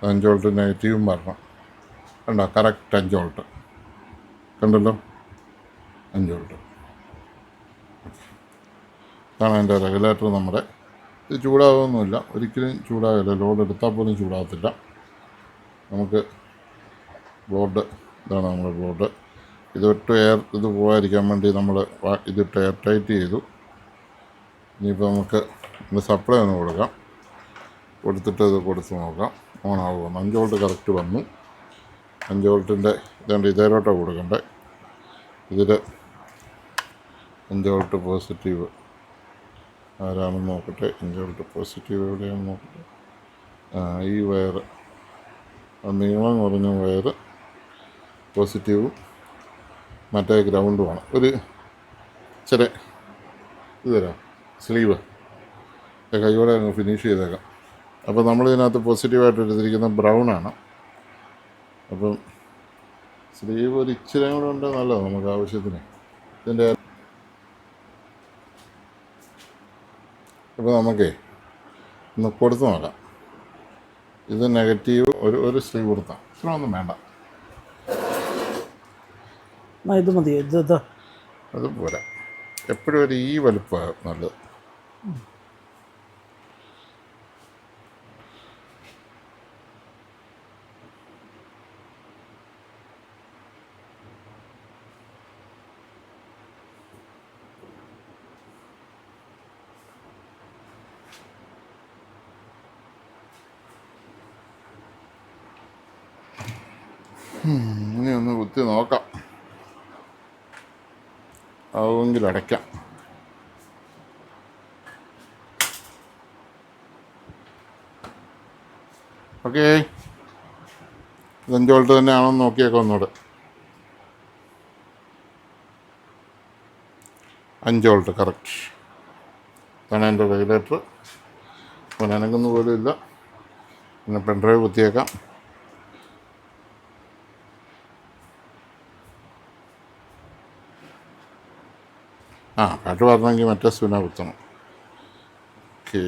5 വോൾട്ട് നെഗറ്റീവും വരണം. കണ്ടോ? കറക്റ്റ് 5 വോൾട്ട് കണ്ടല്ലോ. 5 വോൾട്ട്. ഇതാണ് എൻ്റെ റെഗുലേറ്റർ. നമ്മുടെ ഇത് ചൂടാകുമൊന്നുമില്ല, ഒരിക്കലും ചൂടാകില്ല. ലോഡ് എടുത്താൽ പോലും ചൂടാകത്തില്ല. നമുക്ക് ബോർഡ് ഇതാണ് നമ്മുടെ ബോർഡ്. ഇതിട്ട് ഇത് പോകാതിരിക്കാൻ വേണ്ടി നമ്മൾ ഇതിട്ട് എയർ ടൈറ്റ് ചെയ്തു. ഇനിയിപ്പോൾ നമുക്ക് സപ്ലൈ ഒന്ന് കൊടുക്കാം. കൊടുത്തിട്ട് ഇത് കൊടുത്ത് നോക്കാം ഓണാകുമെന്ന്. 5 വോൾട്ട് കറക്റ്റ് വന്നു. 5 വോൾട്ടിൻ്റെ ഇതുകൊണ്ട് ഇതേലോട്ടാണ് കൊടുക്കണ്ടേ. ഇതിൽ 5 വോൾട്ട് പോസിറ്റീവ് ആരാണെന്ന് നോക്കട്ടെ. 5 വോൾട്ട് പോസിറ്റീവ് എവിടെയാണെന്ന് നോക്കട്ടെ. ഈ വയർ, നീളം കുറഞ്ഞ വയർ പോസിറ്റീവും മറ്റേ ഗ്രൗണ്ടുമാണ്. ഒരു ചെറിയ ഇത് തരാം, സ്ലീവ് കൈയോടെ അങ്ങ് ഫിനിഷ് ചെയ്തേക്കാം. അപ്പോൾ നമ്മളിതിനകത്ത് പോസിറ്റീവായിട്ട് എടുത്തിരിക്കുന്ന ബ്രൗണാണ്. അപ്പം സ്ലീവ് ഒരു ഇച്ചിരി കൂടെ ഉണ്ട് നല്ലതാണ് നമുക്ക് ആവശ്യത്തിന്. ഇതിൻ്റെ അപ്പോൾ നമുക്കേ ഒന്ന് കൊടുത്ത് നോക്കാം. ഇത് നെഗറ്റീവ് ഒരു സ്ലീവ് കൊടുത്താൽ ഇത്ര ഒന്നും വേണ്ട, ഇത് മതി. ഇത് അത് പോരാ. എപ്പോഴും ഒരു ഈ വലുപ്പമാണ് നല്ലത്. ഇനി ഒന്ന് കുത്തി നോക്കാം, ആവുമെങ്കിൽ അടയ്ക്കാം. ഓക്കേ, 5 വോൾട്ട് തന്നെയാണോ എന്ന് നോക്കിയേക്കാം ഒന്നുകൂടെ. 5 വോൾട്ട് കറക്റ്റ്. ഇതാണ് എൻ്റെ റെഗുലേറ്റർ. അപ്പോൾ അനങ്ങുന്ന പോലും ഇല്ല. പിന്നെ പെൻഡ്രൈവ് കുത്തിയേക്കാം. പാട്ട് പറഞ്ഞെങ്കിൽ മറ്റേ സ്പിന കുത്തണം. ഓക്കെ,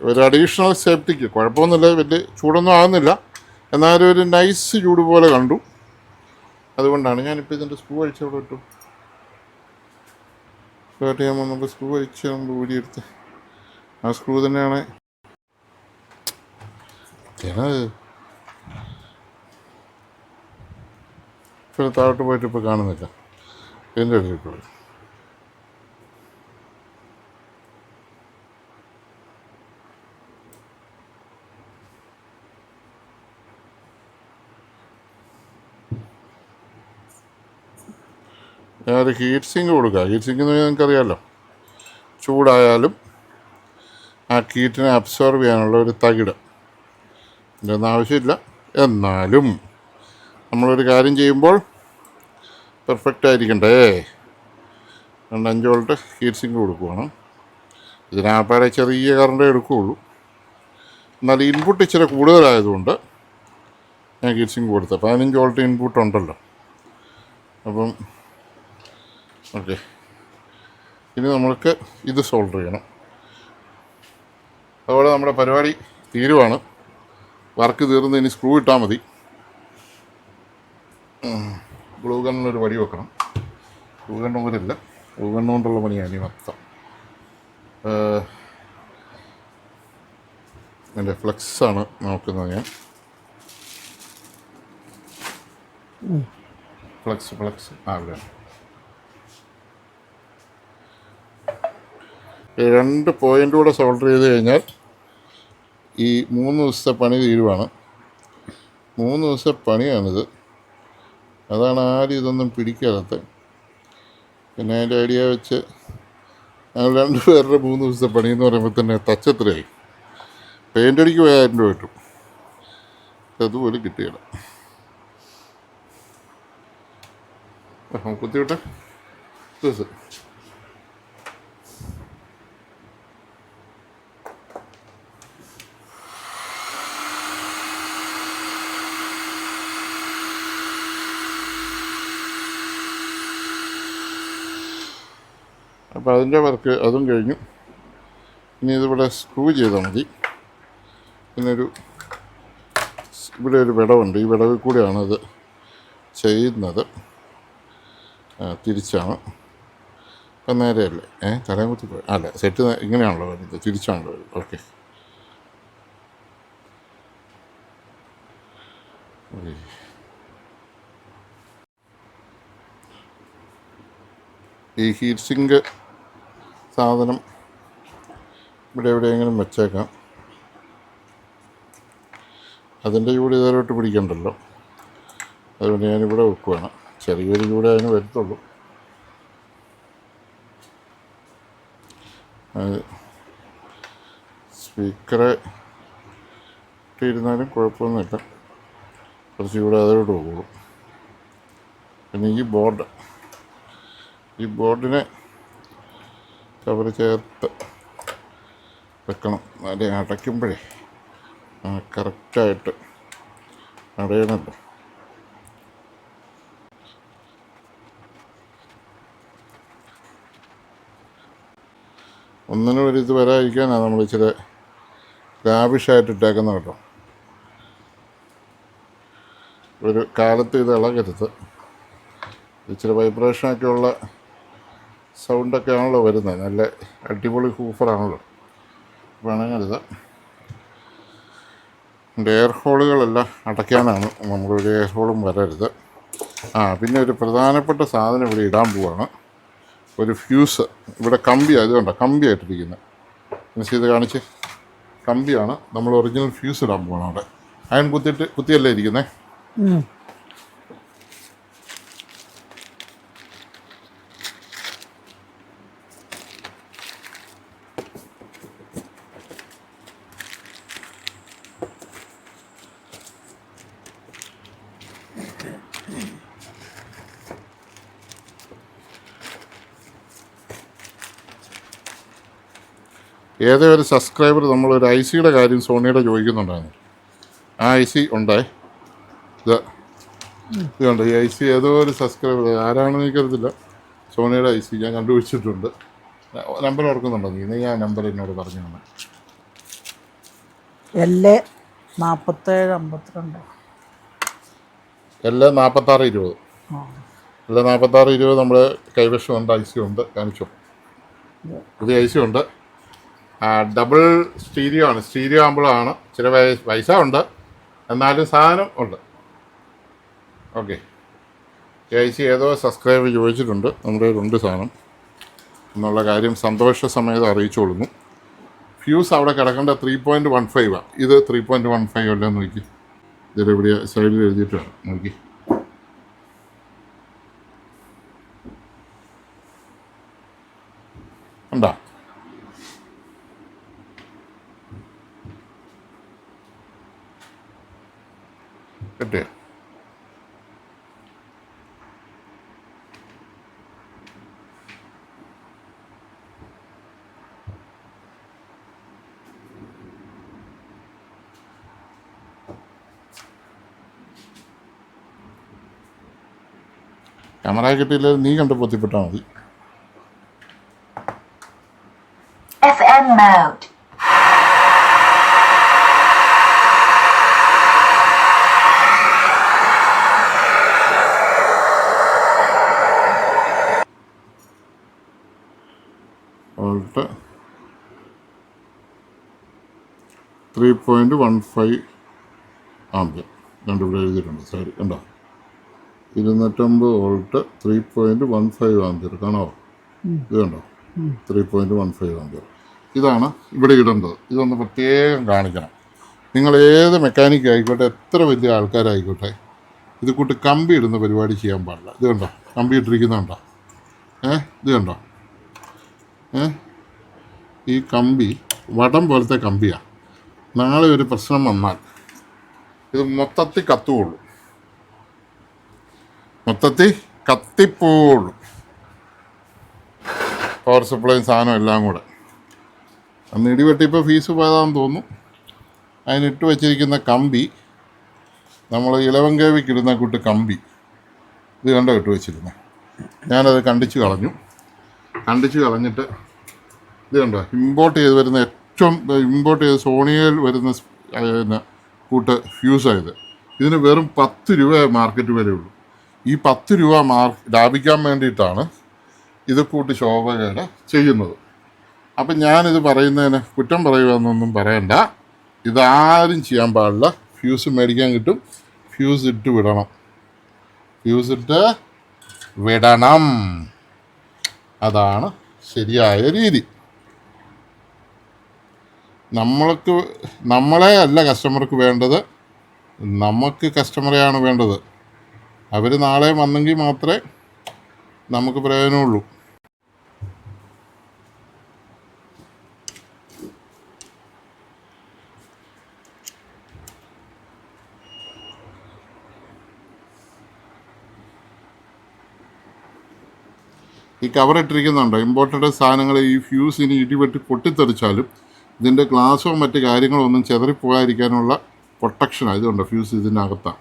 ഒരു അഡീഷണൽ സേഫ്റ്റിക്ക് കുഴപ്പമൊന്നുമില്ല, വലിയ ചൂടൊന്നും ആകുന്നില്ല, എന്നാലും ഒരു നൈസ് ചൂട് പോലെ കണ്ടു. അതുകൊണ്ടാണ് ഞാനിപ്പോൾ ഇതിൻ്റെ സ്ക്രൂ അഴിച്ച് അവിടെ ഇട്ടു. സ്റ്റാർട്ട് ചെയ്യാൻ വന്നപ്പോൾ സ്ക്രൂ അഴിച്ച് നമ്മൾ ഊരിയെടുത്ത് ആ സ്ക്രൂ തന്നെയാണ് ഇപ്പോൾ താഴോട്ട് പോയിട്ട് ഇപ്പോൾ കാണുന്നില്ല. ഇതിൻ്റെ ഇടയിൽ ഞാനൊരു ഹീറ്റ് സിങ്ക് കൊടുക്കുക. ഹീറ്റ് സിങ്ക് എന്ന് പറഞ്ഞാൽ നിങ്ങൾക്കറിയാമല്ലോ, ചൂടായാലും ആ ഹീറ്റിനെ അബ്സോർവ് ചെയ്യാനുള്ള ഒരു തകിട്. ഇതൊന്നും ആവശ്യമില്ല, എന്നാലും നമ്മളൊരു കാര്യം ചെയ്യുമ്പോൾ പെർഫെക്റ്റ് ആയിരിക്കണ്ടേ. 5 വോൾട്ട് ഹീറ്റ് സിങ്ക് കൊടുക്കുവാണ്. ഇതിനാപ്പാടെ ചെറിയ കറണ്ടേ എടുക്കുകയുള്ളൂ, എന്നാൽ ഇൻപുട്ട് ഇച്ചിരി കൂടുതലായതുകൊണ്ട് ഞാൻ ഹീറ്റ് സിങ്ക് കൊടുത്തത്. 15 വോൾട്ട് ഇൻപുട്ട് ഉണ്ടല്ലോ. അപ്പം ഓക്കെ, ഇനി നമ്മൾക്ക് ഇത് സോൾഡർ ചെയ്യണം. അതുപോലെ നമ്മുടെ പരിപാടി തീരുവാണ്. വർക്ക് തീർന്ന് ഇനി സ്ക്രൂ ഇട്ടാൽ മതി. ഗ്ലൂ ഗണ്ണിനൊരു വടി വെക്കണം. ഗ്ലൂ ഗണ്ണ് പോലില്ല, ഗ്ലൂ ഗണ്ണ് കൊണ്ടുള്ള പണിയാണ് ഇനി മൊത്തം. എൻ്റെ ഫ്ലെക്സാണ് നോക്കുന്നത് ഞാൻ. ഫ്ലെക്സ് അവിടെ 2 പോയിൻ്റ് കൂടെ സോൾഡർ ചെയ്ത് കഴിഞ്ഞാൽ ഈ 3 ദിവസത്തെ പണി തീരുവാണ്. 3 ദിവസത്തെ പണിയാണിത്. അതാണ് ആരും ഇതൊന്നും പിടിക്കാത്തത്. പിന്നെ അതിൻ്റെ ഐഡിയ വെച്ച് ഞങ്ങൾ 2 പേരുടെ 3 ദിവസത്തെ പണി എന്ന് പറയുമ്പോൾ തന്നെ തച്ചത്രയായി. പെയിൻ്റ് അടിക്ക് 1000 രൂപ കിട്ടും, അതുപോലെ കിട്ടുകയില്ല. കുത്തിവിട്ടെ ദിവസം അപ്പോൾ അതിൻ്റെ വർക്ക് അതും കഴിഞ്ഞു. ഇനി ഇതിവിടെ സ്ക്രൂ ചെയ്താൽ മതി. പിന്നെ ഇവിടെ ഒരു വിടവുണ്ട്, ഈ വിടവിൽ കൂടെയാണ് ഇത് ചെയ്യുന്നത്. തിരിച്ചാണ്. അപ്പം നേരെയല്ലേ, തലയും കുത്തി പോയി അല്ല, സെറ്റ് ഇങ്ങനെയാണല്ലോ വരുന്നത്, തിരിച്ചാണല്ലോ വരുന്നത്. ഓക്കെ, ഈ ഹീറ്റ് സിങ്ക് സാധനം ഇവിടെ എവിടെയെങ്കിലും വെച്ചേക്കാം. അതിൻ്റെ ചൂട് ഇതോട്ട് പിടിക്കണ്ടല്ലോ, അതുകൊണ്ട് ഞാനിവിടെ വെക്കുവാണ്. ചെറിയൊരു ചൂടേ അതിന് വരത്തുള്ളൂ. സ്പീക്കറെ ഇട്ടിരുന്നാലും കുഴപ്പമൊന്നുമില്ല, കുറച്ച് ചൂട് അതോട്ട് പോകുള്ളൂ. പിന്നെ ഈ ബോർഡിനെ കവർ ചേർത്ത് വെക്കണം. അത് അടയ്ക്കുമ്പോഴേ കറക്റ്റായിട്ട് അടയണല്ലോ. ഒന്നിനും ഒരു ഇത് വരാതിരിക്കാനാണ് നമ്മൾ ഇച്ചിരി ലാവിഷായിട്ട് ഇട്ടേക്കുന്നത് കേട്ടോ. ഒരു കാലത്ത് ഇത് ഇളകരുത്. ഇച്ചിരി വൈബ്രേഷനൊക്കെ ഉള്ള സൗണ്ടൊക്കെ ആണല്ലോ വരുന്നത്, നല്ല അടിപൊളി ഹൂഫറാണല്ലോ. വേണമെങ്കിൽ എയർ ഹോളുകളെല്ലാം അടയ്ക്കാനാണ്, നമ്മളൊരു എയർ ഹോളും വരരുത്. പിന്നെ ഒരു പ്രധാനപ്പെട്ട സാധനം ഇവിടെ ഇടാൻ പോവാണ്, ഒരു ഫ്യൂസ്. ഇവിടെ കമ്പി, അതുകൊണ്ടാണ് കമ്പിയായിട്ടിരിക്കുന്നത്. ചെയ്ത് കാണിച്ച്. കമ്പിയാണ്, നമ്മൾ ഒറിജിനൽ ഫ്യൂസ് ഇടാൻ പോകണം അവിടെ. അയൺ കുത്തിയല്ലേ ഇരിക്കുന്നേ. ഏതോ ഒരു സബ്സ്ക്രൈബർ നമ്മളൊരു ഐ സിയുടെ കാര്യം സോണിയുടെ ചോദിക്കുന്നുണ്ടായിരുന്നു. ആ ഐ സി ഉണ്ടേ, ഇതുണ്ട്. ഈ ഐ സി ഏതോ ഒരു സബ്സ്ക്രൈബർ, ആരാണെന്ന് എനിക്കറിയത്തില്ല, സോണിയുടെ ഐ സി ഞാൻ കണ്ടുപിടിച്ചിട്ടുണ്ട്. നമ്പർ ഓർക്കുന്നുണ്ടോ നീ ആ നമ്പർ എന്നോട് പറഞ്ഞു തന്നെ. L 4752. എല്ലാം 4620. എല്ലാം 4620 നമ്മുടെ കൈവശമുണ്ട്. ഐ സി ഉണ്ട്, കാണിച്ചു. പുതിയ ഐ സി ഉണ്ട്. ഡബിൾ സ്റ്റീരിയോ ആണ്. സ്റ്റീരിയോ ആകുമ്പോഴാണ് ചില പൈസ ഉണ്ട്, എന്നാലും സാധനം ഉണ്ട്. ഓക്കെ, ഐ സി ഏതോ സബ്സ്ക്രൈബർ ചോദിച്ചിട്ടുണ്ട്, നമ്മുടെ കയ്യിലുണ്ട് സാധനം എന്നുള്ള കാര്യം സന്തോഷ സമയത്ത് അറിയിച്ചോളുന്നു. ഫ്യൂസ് അവിടെ കിടക്കേണ്ട 3.15 ഇത് 3.15 അല്ലേ നോക്കി. ഇതിലെവിടെ സൈഡിൽ എഴുതിയിട്ടാണ് നോക്കി. ഉണ്ടോ? കിട്ടിയ ക്യാമറ കിട്ടിയില്ല, നീ കണ്ട് പൊത്തിപ്പെട്ടാൽ മതി. FM mode. വോൾട്ട് 3.15 ആംപിയർ രണ്ടിവിടെ എഴുതിയിട്ടുണ്ട് സൈഡ്. കണ്ടോ? 250 വോൾട്ട് 3.15 ആംപിയർ കാണാമോ? ഇത് കണ്ടോ? 3.15 ആംപിയർ. ഇതാണ് ഇവിടെ ഇടേണ്ടത്. ഇതൊന്ന് പ്രത്യേകം കാണിക്കണം. നിങ്ങൾ ഏത് മെക്കാനിക് ആയിക്കോട്ടെ, എത്ര വലിയ ആൾക്കാരായിക്കോട്ടെ, ഇത് കൂട്ട് കമ്പി ഇടുന്ന പരിപാടി ചെയ്യാൻ പാടില്ല. ഇത് കണ്ടോ? കമ്പി ഇട്ടിരിക്കുന്നുണ്ടോ? ഇത് കണ്ടോ? ഈ കമ്പി വടം പോലത്തെ കമ്പിയാണ്. നാളെ ഒരു പ്രശ്നം വന്നാൽ ഇത് മൊത്തത്തിൽ കത്തുകയുള്ളൂ, മൊത്തത്തിൽ കത്തിപ്പോവുള്ളൂ. പവർ സപ്ലൈയും സാധനം എല്ലാം കൂടെ. അന്ന് ഇടിവെട്ടിപ്പോൾ ഫീസ് പോയതാണെന്ന് തോന്നുന്നു. അതിനിട്ട് വെച്ചിരിക്കുന്ന കമ്പി നമ്മൾ 11 kV ഇടുന്ന കൂട്ട് കമ്പി ഇത് കണ്ടോ ഇട്ട് വെച്ചിരുന്നത്. ഞാനത് കണ്ടിച്ച് കളഞ്ഞിട്ട് ഇത് കണ്ടോ, ഇമ്പോർട്ട് ചെയ്ത് വരുന്ന ഇമ്പോർട്ട് ചെയ്ത് സോണിയയിൽ വരുന്ന പിന്നെ കൂട്ട് ഫ്യൂസായത്. ഇതിന് വെറും 10 രൂപ മാർക്കറ്റ് വിലയുള്ളൂ. ഈ 10 രൂപ ലാഭിക്കാൻ വേണ്ടിയിട്ടാണ് ഇത് കൂട്ട് ശോഭകയുടെ ചെയ്യുന്നത്. അപ്പം ഞാനിത് പറയുന്നതിന് കുറ്റം പറയുകയെന്നൊന്നും പറയണ്ട. ഇതാരും ചെയ്യാൻ പാടില്ല. ഫ്യൂസ് മേടിക്കാൻ കിട്ടും, ഫ്യൂസ് ഇട്ട് വിടണം. അതാണ് ശരിയായ രീതി. നമ്മളെ അല്ല കസ്റ്റമർക്ക് വേണ്ടത്, നമുക്ക് കസ്റ്റമറെയാണ് വേണ്ടത്. അവർ നാളെ വന്നെങ്കിൽ മാത്രമേ നമുക്ക് പ്രയോജനമുള്ളൂ. ഈ കവർ ഇട്ടിരിക്കുന്നുണ്ടോ? ഇമ്പോർട്ടഡ് സാധനങ്ങൾ ഈ ഫ്യൂസിന് ഇടിവെട്ടി പൊട്ടിത്തെറിച്ചാലും ഇതിൻ്റെ ഗ്ലാസോ മറ്റ് കാര്യങ്ങളോ ഒന്നും ചെതറിപ്പോകാതിരിക്കാനുള്ള പ്രൊട്ടക്ഷനാണ്. ഇതുണ്ട്, ഫ്യൂസ് ഇതിൻ്റെ അകത്താണ്.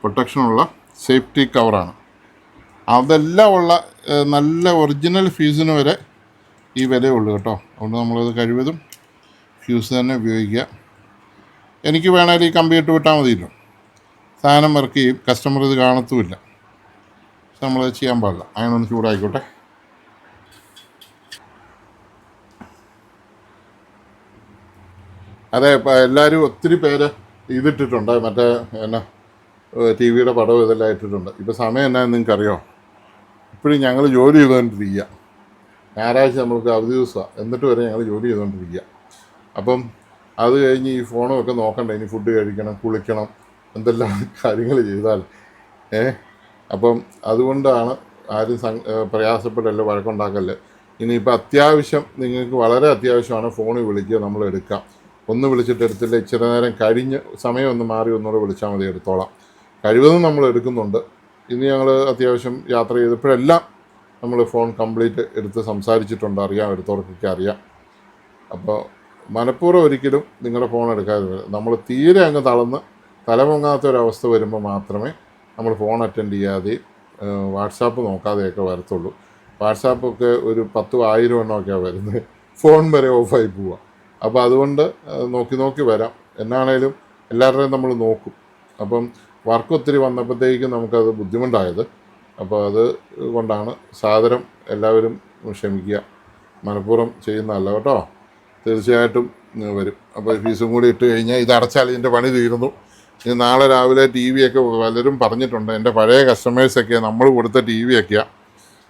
പ്രൊട്ടക്ഷനുള്ള സേഫ്റ്റി കവറാണ്. അതെല്ലാം ഉള്ള നല്ല ഒറിജിനൽ ഫ്യൂസിന് വരെ ഈ വിലയുള്ളൂ കേട്ടോ. അതുകൊണ്ട് നമ്മളത് കഴിവതും ഫ്യൂസ് തന്നെ ഉപയോഗിക്കുക. എനിക്ക് വേണമെങ്കിൽ ഈ കമ്പി ഇട്ട് വിട്ടാൽ മതിയല്ലോ, സാധനം വർക്ക് ചെയ്യും, കസ്റ്റമർ ഇത് കാണത്തുമില്ല. പക്ഷെ നമ്മളത് ചെയ്യാൻ പാടില്ല. അങ്ങനൊന്ന് ചൂടായിക്കോട്ടെ. അതെ, ഇപ്പം എല്ലാവരും ഒത്തിരി പേര് ഇതിട്ടിട്ടുണ്ട്, മറ്റേ എന്നാ ടി വിയുടെ പടവും ഇതെല്ലാം ഇട്ടിട്ടുണ്ട്. ഇപ്പോൾ സമയം എന്നാ നിങ്ങൾക്കറിയോ? ഇപ്പോഴും ഞങ്ങൾ ജോലി ചെയ്തുകൊണ്ടിരിക്കുക. ഞായറാഴ്ച നമ്മൾക്ക് അവധി ദിവസമാണ്, എന്നിട്ട് വരെ ഞങ്ങൾ ജോലി ചെയ്തുകൊണ്ടിരിക്കുക. അപ്പം അത് കഴിഞ്ഞ് ഈ ഫോണും ഒക്കെ നോക്കണ്ട, ഇനി ഫുഡ് കഴിക്കണം, കുളിക്കണം, എന്തെല്ലാം കാര്യങ്ങൾ ചെയ്താൽ അപ്പം അതുകൊണ്ടാണ് ആരും പ്രയാസപ്പെടല്ലോ, വഴക്കുണ്ടാക്കല്ലേ. ഇനിയിപ്പോൾ അത്യാവശ്യം നിങ്ങൾക്ക് വളരെ അത്യാവശ്യമാണ് ഫോണിൽ വിളിക്കുക, നമ്മൾ എടുക്കാം. ഒന്ന് വിളിച്ചിട്ട് എടുത്തില്ല, ഇച്ചിരി നേരം കഴിഞ്ഞ് സമയം ഒന്ന് മാറി ഒന്നുകൂടെ വിളിച്ചാൽ മതി, എടുത്തോളാം. കഴിവതും നമ്മൾ എടുക്കുന്നുണ്ട്. ഇന്ന് ഞങ്ങൾ അത്യാവശ്യം യാത്ര ചെയ്തപ്പോഴെല്ലാം നമ്മൾ ഫോൺ കംപ്ലീറ്റ് എടുത്ത് സംസാരിച്ചിട്ടുണ്ട്, അറിയാം, എടുത്തവർക്കൊക്കെ അറിയാം. അപ്പോൾ മനഃപൂർവ്വം ഒരിക്കലും നിങ്ങളുടെ ഫോൺ എടുക്കാതെ വരും. നമ്മൾ തീരെ അങ്ങ് തളർന്ന് തലപൊങ്ങാത്ത ഒരവസ്ഥ വരുമ്പോൾ മാത്രമേ നമ്മൾ ഫോൺ അറ്റൻഡ് ചെയ്യാതെയും വാട്സാപ്പ് നോക്കാതെയൊക്കെ വരത്തുള്ളൂ. വാട്സാപ്പൊക്കെ ഒരു 10,000 എണ്ണമൊക്കെയാണ് വരുന്നത്, ഫോൺ വരെ ഓഫായി പോവുക. അപ്പോൾ അതുകൊണ്ട് നോക്കി വരാം. എന്നാണേലും എല്ലാവരുടെയും നമ്മൾ നോക്കും. അപ്പം വർക്ക് ഒത്തിരി വന്നപ്പോഴത്തേക്കും നമുക്കത് ബുദ്ധിമുട്ടായത്. അപ്പോൾ അത് കൊണ്ടാണ്. സാദരം എല്ലാവരും ക്ഷമിക്കുക, മനഃപൂർവ്വം ചെയ്യുന്നതല്ല കേട്ടോ. തീർച്ചയായിട്ടും വരും. അപ്പോൾ ഫീസും കൂടി ഇട്ട് കഴിഞ്ഞാൽ ഇത് അടച്ചാൽ ഇതിൻ്റെ പണി തീരുന്നു. ഇനി നാളെ രാവിലെ ടി വിയൊക്കെ പലരും പറഞ്ഞിട്ടുണ്ട്, എൻ്റെ പഴയ കസ്റ്റമേഴ്സൊക്കെ നമ്മൾ കൊടുത്ത ടി വിയൊക്കെയാണ്.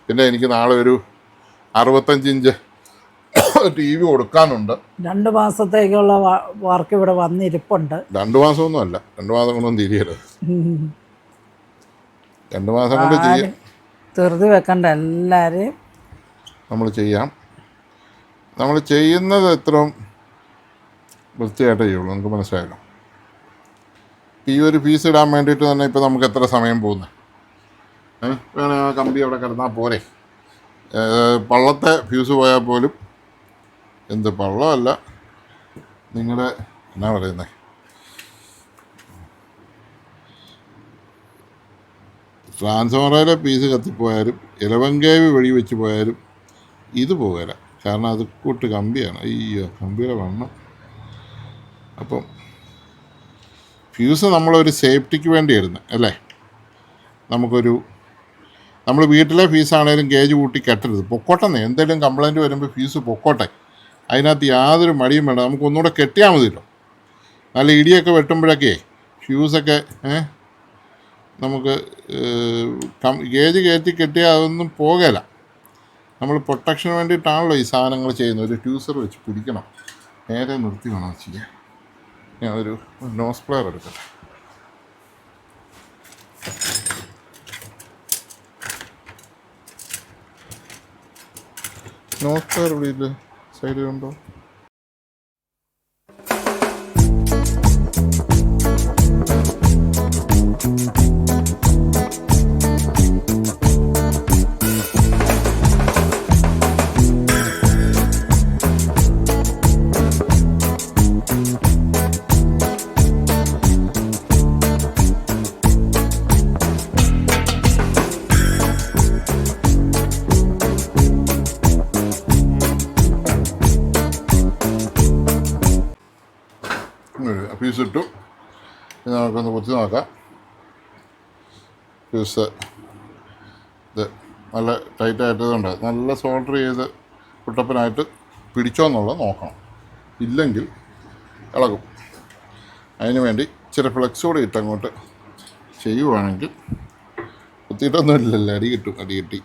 പിന്നെ എനിക്ക് നാളെ ഒരു 65 ഇഞ്ച് ടി വി കൊടുക്കാനുണ്ട്. 2 മാസത്തേക്കുള്ള വർക്ക് ഇവിടെ വന്നിരിപ്പുണ്ട്. 2 മാസമൊന്നും അല്ല, 2 മാസം കൊണ്ടൊന്നും തിരിയരുത്. 2 മാസം കൊണ്ട് ചെയ്യാം, ധൃതി വെക്കണ്ട. എല്ലാവരെയും നമ്മൾ ചെയ്യാം. നമ്മൾ ചെയ്യുന്നത് എത്രയും വൃത്തിയായിട്ടേ ചെയ്യുള്ളൂ. നമുക്ക് മനസ്സിലായല്ലോ. ഈ ഒരു ഫീസ് ഇടാൻ വേണ്ടിയിട്ട് തന്നെ ഇപ്പോൾ നമുക്ക് എത്ര സമയം പോകുന്നത്? വേണേൽ ആ കമ്പി അവിടെ കിടന്നാൽ പോരെ. പള്ളത്തെ ഫ്യൂസ് പോയാൽ പോലും, എന്ത് പള്ളമല്ല, നിങ്ങളുടെ എന്നാ പറയുന്നത്, ട്രാൻസ്ഫോമറിലെ പീസ് കത്തിപ്പോയാലും 11 kV വഴി വെച്ച് പോയാലും ഇത് പോകില്ല. കാരണം അത് കൂട്ട് കമ്പിയാണ്. അയ്യോ, കമ്പിയുടെ വണ്ണം. അപ്പം ഫ്യൂസ് നമ്മളൊരു സേഫ്റ്റിക്ക് വേണ്ടി ഇടുന്നത് അല്ലേ. നമ്മൾ വീട്ടിലെ ഫീസാണേലും ഗേജ് കൂട്ടി കെട്ടരുത്, പൊക്കോട്ടെന്നേ. എന്തെങ്കിലും കംപ്ലയിൻറ്റ് വരുമ്പോൾ ഫ്യൂസ് പൊക്കോട്ടെ, അതിനകത്ത് യാതൊരു മടിയും വേണ്ട. നമുക്കൊന്നുകൂടെ കെട്ടിയാൽ മതിയല്ലോ. നല്ല ഇടിയൊക്കെ വെട്ടുമ്പോഴൊക്കെ ഫ്യൂസൊക്കെ നമുക്ക് ഗേജ് കയറ്റി കെട്ടിയാൽ അതൊന്നും പോകല. നമ്മൾ പ്രൊട്ടക്ഷന് വേണ്ടിയിട്ടാണല്ലോ ഈ സാധനങ്ങൾ ചെയ്യുന്നത്. ഒരു ട്യൂസർ വെച്ച് പിടിക്കണം, നേരെ നിർത്തി വേണം ചെയ്യാൻ. ഞാൻ ഒരു നോസ് പ്ലെയർ എടുക്കട്ടെ. നോസ് പ്ലെയർ ഇവിടെ ഇല്ല, സൈഡിലുണ്ടോ? ഫ്യൂസ് ഇട്ടു. ഇനി നമുക്കൊന്ന് കുത്തി നോക്കാം. ഫ്യൂസ് ഇത് നല്ല ടൈറ്റായിട്ടതുണ്ട്. നല്ല സോൾഡർ ചെയ്ത് കുട്ടപ്പനായിട്ട് പിടിച്ചോന്നുള്ളത് നോക്കണം, ഇല്ലെങ്കിൽ ഇളകും. അതിന് വേണ്ടി ഇച്ചിരി ഫ്ലെക്സ് കൂടി ഇട്ടങ്ങോട്ട് ചെയ്യുവാണെങ്കിൽ, കുത്തിയിട്ടൊന്നുമില്ലല്ലോ, അടി കിട്ടി.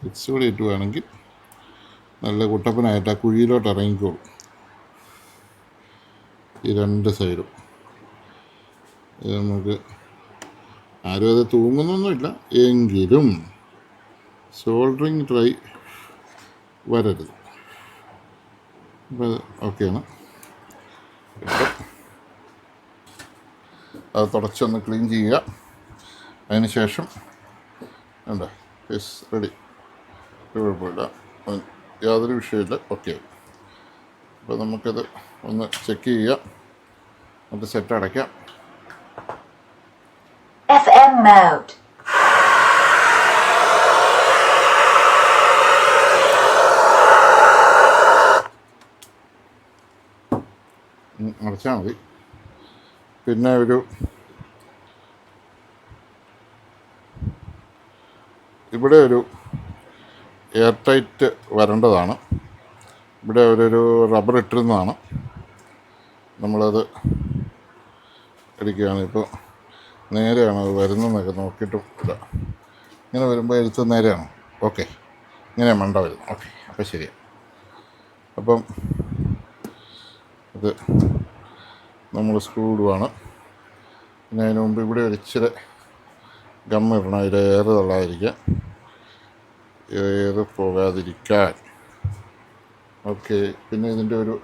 ഫ്ലെക്സ് കൂടി ഇട്ടുവാണെങ്കിൽ നല്ല കുട്ടപ്പനായിട്ട് ആ കുഴിയിലോട്ട് ഇറങ്ങിക്കോളും. ഈ 2 സൈഡും ഇത് നമുക്ക് ആരും അത് തൂങ്ങുന്നൊന്നുമില്ല, എങ്കിലും സോൾഡറിങ് ട്രൈ വരരുത്. അപ്പോൾ ഓക്കെയാണ്. അത് തുടച്ചൊന്ന് ക്ലീൻ ചെയ്യുക. അതിന് ശേഷം വേണ്ട ഫേസ് റെഡി, കുഴപ്പമില്ല, യാതൊരു വിഷയമില്ല, ഓക്കെ. അപ്പോൾ നമുക്കത് ഒന്ന് ചെക്ക് ചെയ്യുക, എന്നിട്ട് സെറ്റ് അടയ്ക്കാം. FM mode. അടച്ചാൽ മതി. പിന്നെ ഇവിടെ ഒരു എയർ ടൈറ്റ് വരേണ്ടതാണ്. ഇവിടെ ഒരു റബ്ബർ ഇട്ടിരുന്നതാണ്, നമ്മളത് എടുക്കുകയാണ്. ഇപ്പോൾ നേരെയാണ് അത് വരുന്നതെന്നൊക്കെ നോക്കിയിട്ടും ഇല്ല. ഇങ്ങനെ വരുമ്പോൾ എഴുത്ത് നേരെയാണ്. ഓക്കെ, ഇങ്ങനെ മണ്ട വരുന്നു. ഓക്കെ, അപ്പോൾ ശരിയാണ്. അപ്പം ഇത് നമ്മൾ സ്ക്രൂ ഇടുവാണ്. പിന്നെ അതിന് മുമ്പ് ഇവിടെ ഒരു ഇച്ചിരി ഗമ്മ ഇടണം, അതിൽ എയർ തള്ളാതിരിക്കാൻ, എയർ പോകാതിരിക്കാൻ. ഓക്കെ. പിന്നെ ഇതിൻ്റെ ഒരു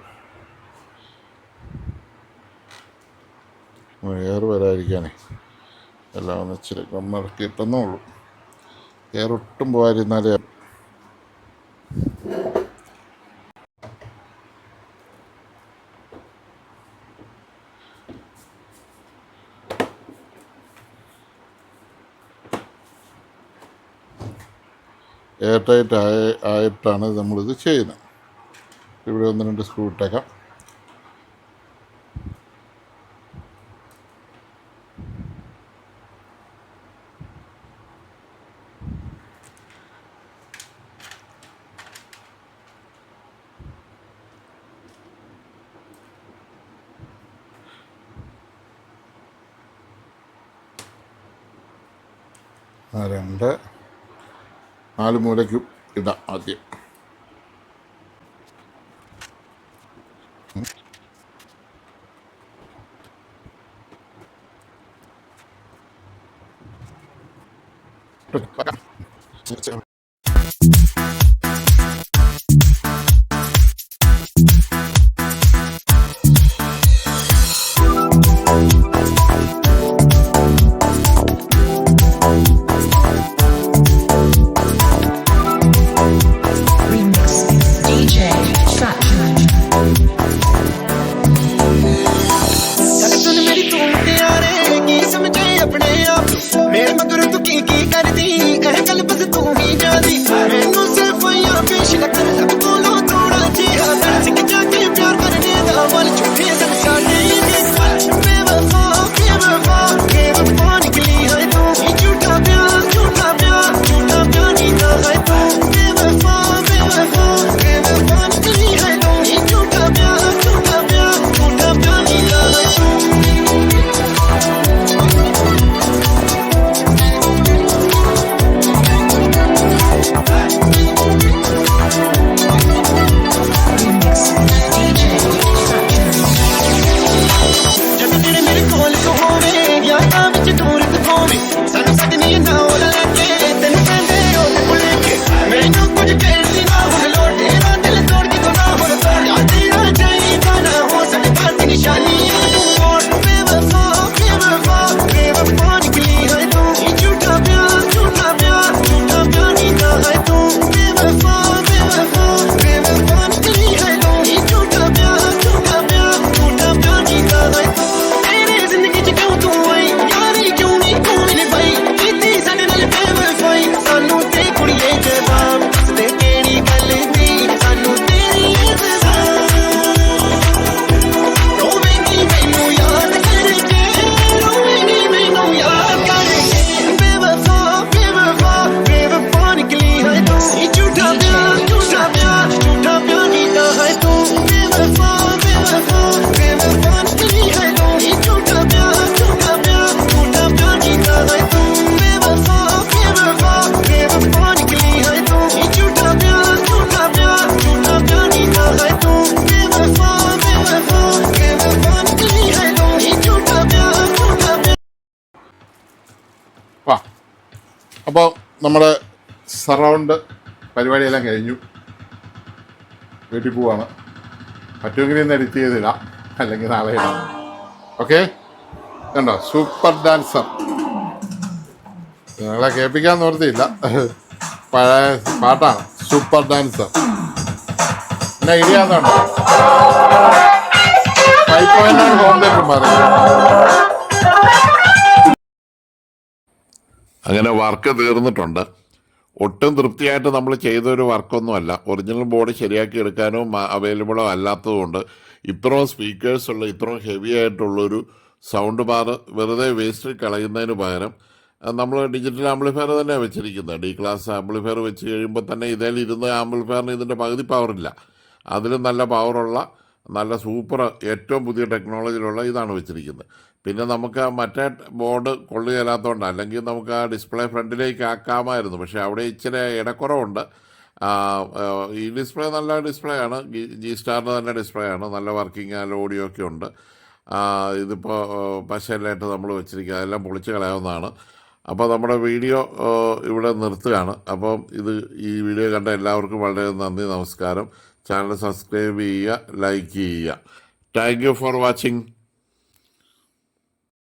എയർ വരാതിരിക്കാനേ എല്ലാം ഒന്ന് ഇച്ചിരി ഗമ്മ ഇറക്കി ഇട്ടെന്നേ ഉള്ളൂ. എയർ ഒട്ടും പോകാതിരുന്നാലേ എയർ ടൈറ്റ് ആയിട്ടാണ് നമ്മളിത് ചെയ്യുന്നത്. ഇവിടെ 1-2 സ്ക്രൂ ഇട്ടേക്കാം. ആ 4 മൂലയ്ക്കും ഇടാം ആദ്യം. Remix DJ Saturn. ਚੱਲ ਸੁਣ ਮੇਰੀ ਤੂੰ ਪਿਆਰੇ ਕੀ ਸਮਝੇ ਆਪਣੇ ਆਪ ਮੇਰੇ ਮਗਰ ਤੂੰ ਕੀ ਕਰਦੀ ਇਹ ਗੱਲ ਬਸ ਤੂੰ ਹੀ ਜਾਣਦੀ ਮੈਨੂੰ ਸਿਰਫ ਯਾ ਪੇਸ਼ ਲੱਗਣ ਲੱਗ ਕੋਲੋਂ ਥੋੜਾ ਜਿਹਾ ਸਿੱਖ ਜਾ ਕੇ ਪਿਆਰ ਕਰਨੇ ਦਾ ਵੱਲ ਝੂਠੇ ਸਨ ਸਾਡੇ ਬੇਵਫਾ ਨਿਕਲੀ ਹੈ ਤੂੰ ਝੂਠਾ ਪਿਆਰ ਨਹੀਂ ਨਾ ਹੈ ਤੂੰ ਬੇਵਫਾ ਨਿਕਲੀ ਹੈ ਤੂੰ ਝੂਠਾ ਪਿਆਰ ਨਹੀਂ ਨਾ ਹੈ ਤੂੰ Remix DJ Saturn. ਜਦ ਤੇਰੇ ਮੇਰੇ ਕੋਲ ਹੋਵੇ ਯਾਦਾਂ ਵਿੱਚ ਦੂਰ ਹੋਵੇ ਸਾਨੂੰ ਸਜਣੀ ਨਾ ਉਹ ਲੈ ਕੇ ਤੈਨੂੰ ਕਹਿੰਦੇ ਉਹ ਭੁੱਲ ਕੇ ਮੈਨੂੰ ਕੁਝ ਕਹਿਣੀ ਨਾ ਹੁਣ ਲੋਟੇ ਨਾ ਦਿਲ ਤੋੜ ਕੇ ਤੂੰ ਨਾ ਹੁਣ ਤੋੜ ਜਾਂਦੀ ਨਾ ਚਾਹੀਦਾ ਨਾ ਹੋ ਸਾਡੇ ਪਾਸ ਦੀ ਨਿਸ਼ਾਨੀ ਤੂੰ ਮੋੜ ਬੇਵਫਾ ਨਿਕਲੀ ਹੈ ਤੂੰ ਝੂਠਾ ਪਿਆਰ ਨਹੀਂ ਨਾ ਹੈ ਤੂੰ ਬੇਵਫਾ ਨਿਕਲੀ ਹੈ ਤੂੰ ਝੂਠਾ ਪਿਆਰ ਨਹੀਂ ਨਾ ਹੈ ਤੂੰ ਤੇਰੀ ਜ਼ਿੰਦਗੀ ਚ ਕਿਉਂ ਤੂੰ ਆਈ ਯਾਰੀ ਕਿਉਂ ਨਹੀਂ ਤੂੰ ਨਿਭਾਈ ਕੀਤੀ ਸਾਡੇ ਨਾਲ ਬੇਵਫਾਈ ਸਾਨੂੰ ਤੇ ਕੁੜੀਏ ਜਵਾਬ ਦੱਸਦੇ ਕਿਹੜੀ ਗੱਲ ਦੀ ਸਾਨੂੰ ਤੇਰੀ ਰੋਵੇਂਗੀ ਮੈਨੂੰ ਯਾਦ ਕਰਕੇ ਬੇਵਫਾ ਨਿਕਲੀ ਹੈ ਤੂੰ ਝੂਠਾ ਪਿਆਰ ਨਹੀਂ ਨਾ ਹੈ ਤੂੰ ਬੇਵਫਾ ਨਿਕਲੀ ਹੈ ਤੂੰ ਝੂਠਾ ਪਿਆਰ ਨਹੀਂ ਨਾ ਹੈ ਤੂੰ ਬੇਵਫਾ ਨਿਕਲੀ ਹੈ ਤੂੰ ਝੂਠਾ ਪਿਆਰ ਨਹੀਂ ਨਾ ਹੈ ਤੂੰ ਬੇਵਫਾ ਨਿਕਲੀ ਹੈ ਤੂੰ ਝੂਠਾ ਪਿਆਰ വാ. അപ്പോൾ നമ്മുടെ സറൗണ്ട് പരിപാടിയെല്ലാം കഴിഞ്ഞു. വീട്ടിൽ പോവാണ്. പറ്റുമെങ്കിൽ ഇന്ന് എഡിറ്റ് ചെയ്തിടാം, അല്ലെങ്കിൽ നാളെ ഇടാം. ഓക്കെ. കണ്ടോ, സൂപ്പർ ഡാൻസർ. നിങ്ങളെ കേൾപ്പിക്കാൻ നിർത്തിയില്ല, പഴയ പാട്ടാണ്. സൂപ്പർ ഡാൻസർ എന്നാ ഇടിയാന്നുണ്ടോ 5.9 ഹോം തിയേറ്റർ മാറി. അങ്ങനെ വർക്ക് തീർന്നിട്ടുണ്ട്. ഒട്ടും തൃപ്തിയായിട്ട് നമ്മൾ ചെയ്തൊരു വർക്കൊന്നുമല്ല. ഒറിജിനൽ ബോർഡ് ശരിയാക്കി എടുക്കാനോ അവൈലബിളോ അല്ലാത്തതുകൊണ്ട് ഇത്രയും സ്പീക്കേഴ്സുള്ള ഇത്രയും ഹെവി ആയിട്ടുള്ളൊരു സൗണ്ട് ബാർ വെറുതെ വേസ്റ്റ് കളയുന്നതിന് പകരം നമ്മൾ ഡിജിറ്റൽ ആംപ്ലിഫയർ തന്നെയാണ് വെച്ചിരിക്കുന്നത്. ഡി ക്ലാസ് ആംപ്ലിഫയർ വെച്ച് കഴിയുമ്പോൾ തന്നെ ഇതിലിരുന്ന ആംപ്ലിഫയറിന് ഇതിൻ്റെ പകുതി പവറില്ല. അതിലും നല്ല പവറുള്ള നല്ല സൂപ്പർ ഏറ്റവും പുതിയ ടെക്നോളജിയിലുള്ള ഇതാണ് വെച്ചിരിക്കുന്നത്. പിന്നെ നമുക്ക് മറ്റേ ബോർഡ് കൊള്ളുകയില്ലാത്തതുകൊണ്ട് അല്ലെങ്കിൽ നമുക്ക് ആ ഡിസ്പ്ലേ ഫ്രണ്ടിലേക്ക് ആക്കാമായിരുന്നു. പക്ഷേ അവിടെ ഇച്ചിരി ഇടക്കുറവുണ്ട്. ഈ ഡിസ്പ്ലേ നല്ല ഡിസ്പ്ലേ ആണ്. ജി സ്റ്റാറിൻ്റെ തന്നെ ഡിസ്പ്ലേ ആണ്. നല്ല വർക്കിംഗ് ഓഡിയോ ഒക്കെ ഉണ്ട്. ഇതിപ്പോൾ പശയിലായിട്ട് നമ്മൾ വെച്ചിരിക്കുക, അതെല്ലാം പൊളിച്ച് കളയാവുന്നതാണ്. അപ്പോൾ നമ്മുടെ വീഡിയോ ഇവിടെ നിർത്തുകയാണ്. അപ്പം ഈ വീഡിയോ കണ്ട എല്ലാവർക്കും വളരെ നന്ദി, നമസ്കാരം. ചാനൽ സബ്സ്ക്രൈബ് ചെയ്യുക, ലൈക്ക് ചെയ്യുക. Thank you for watching.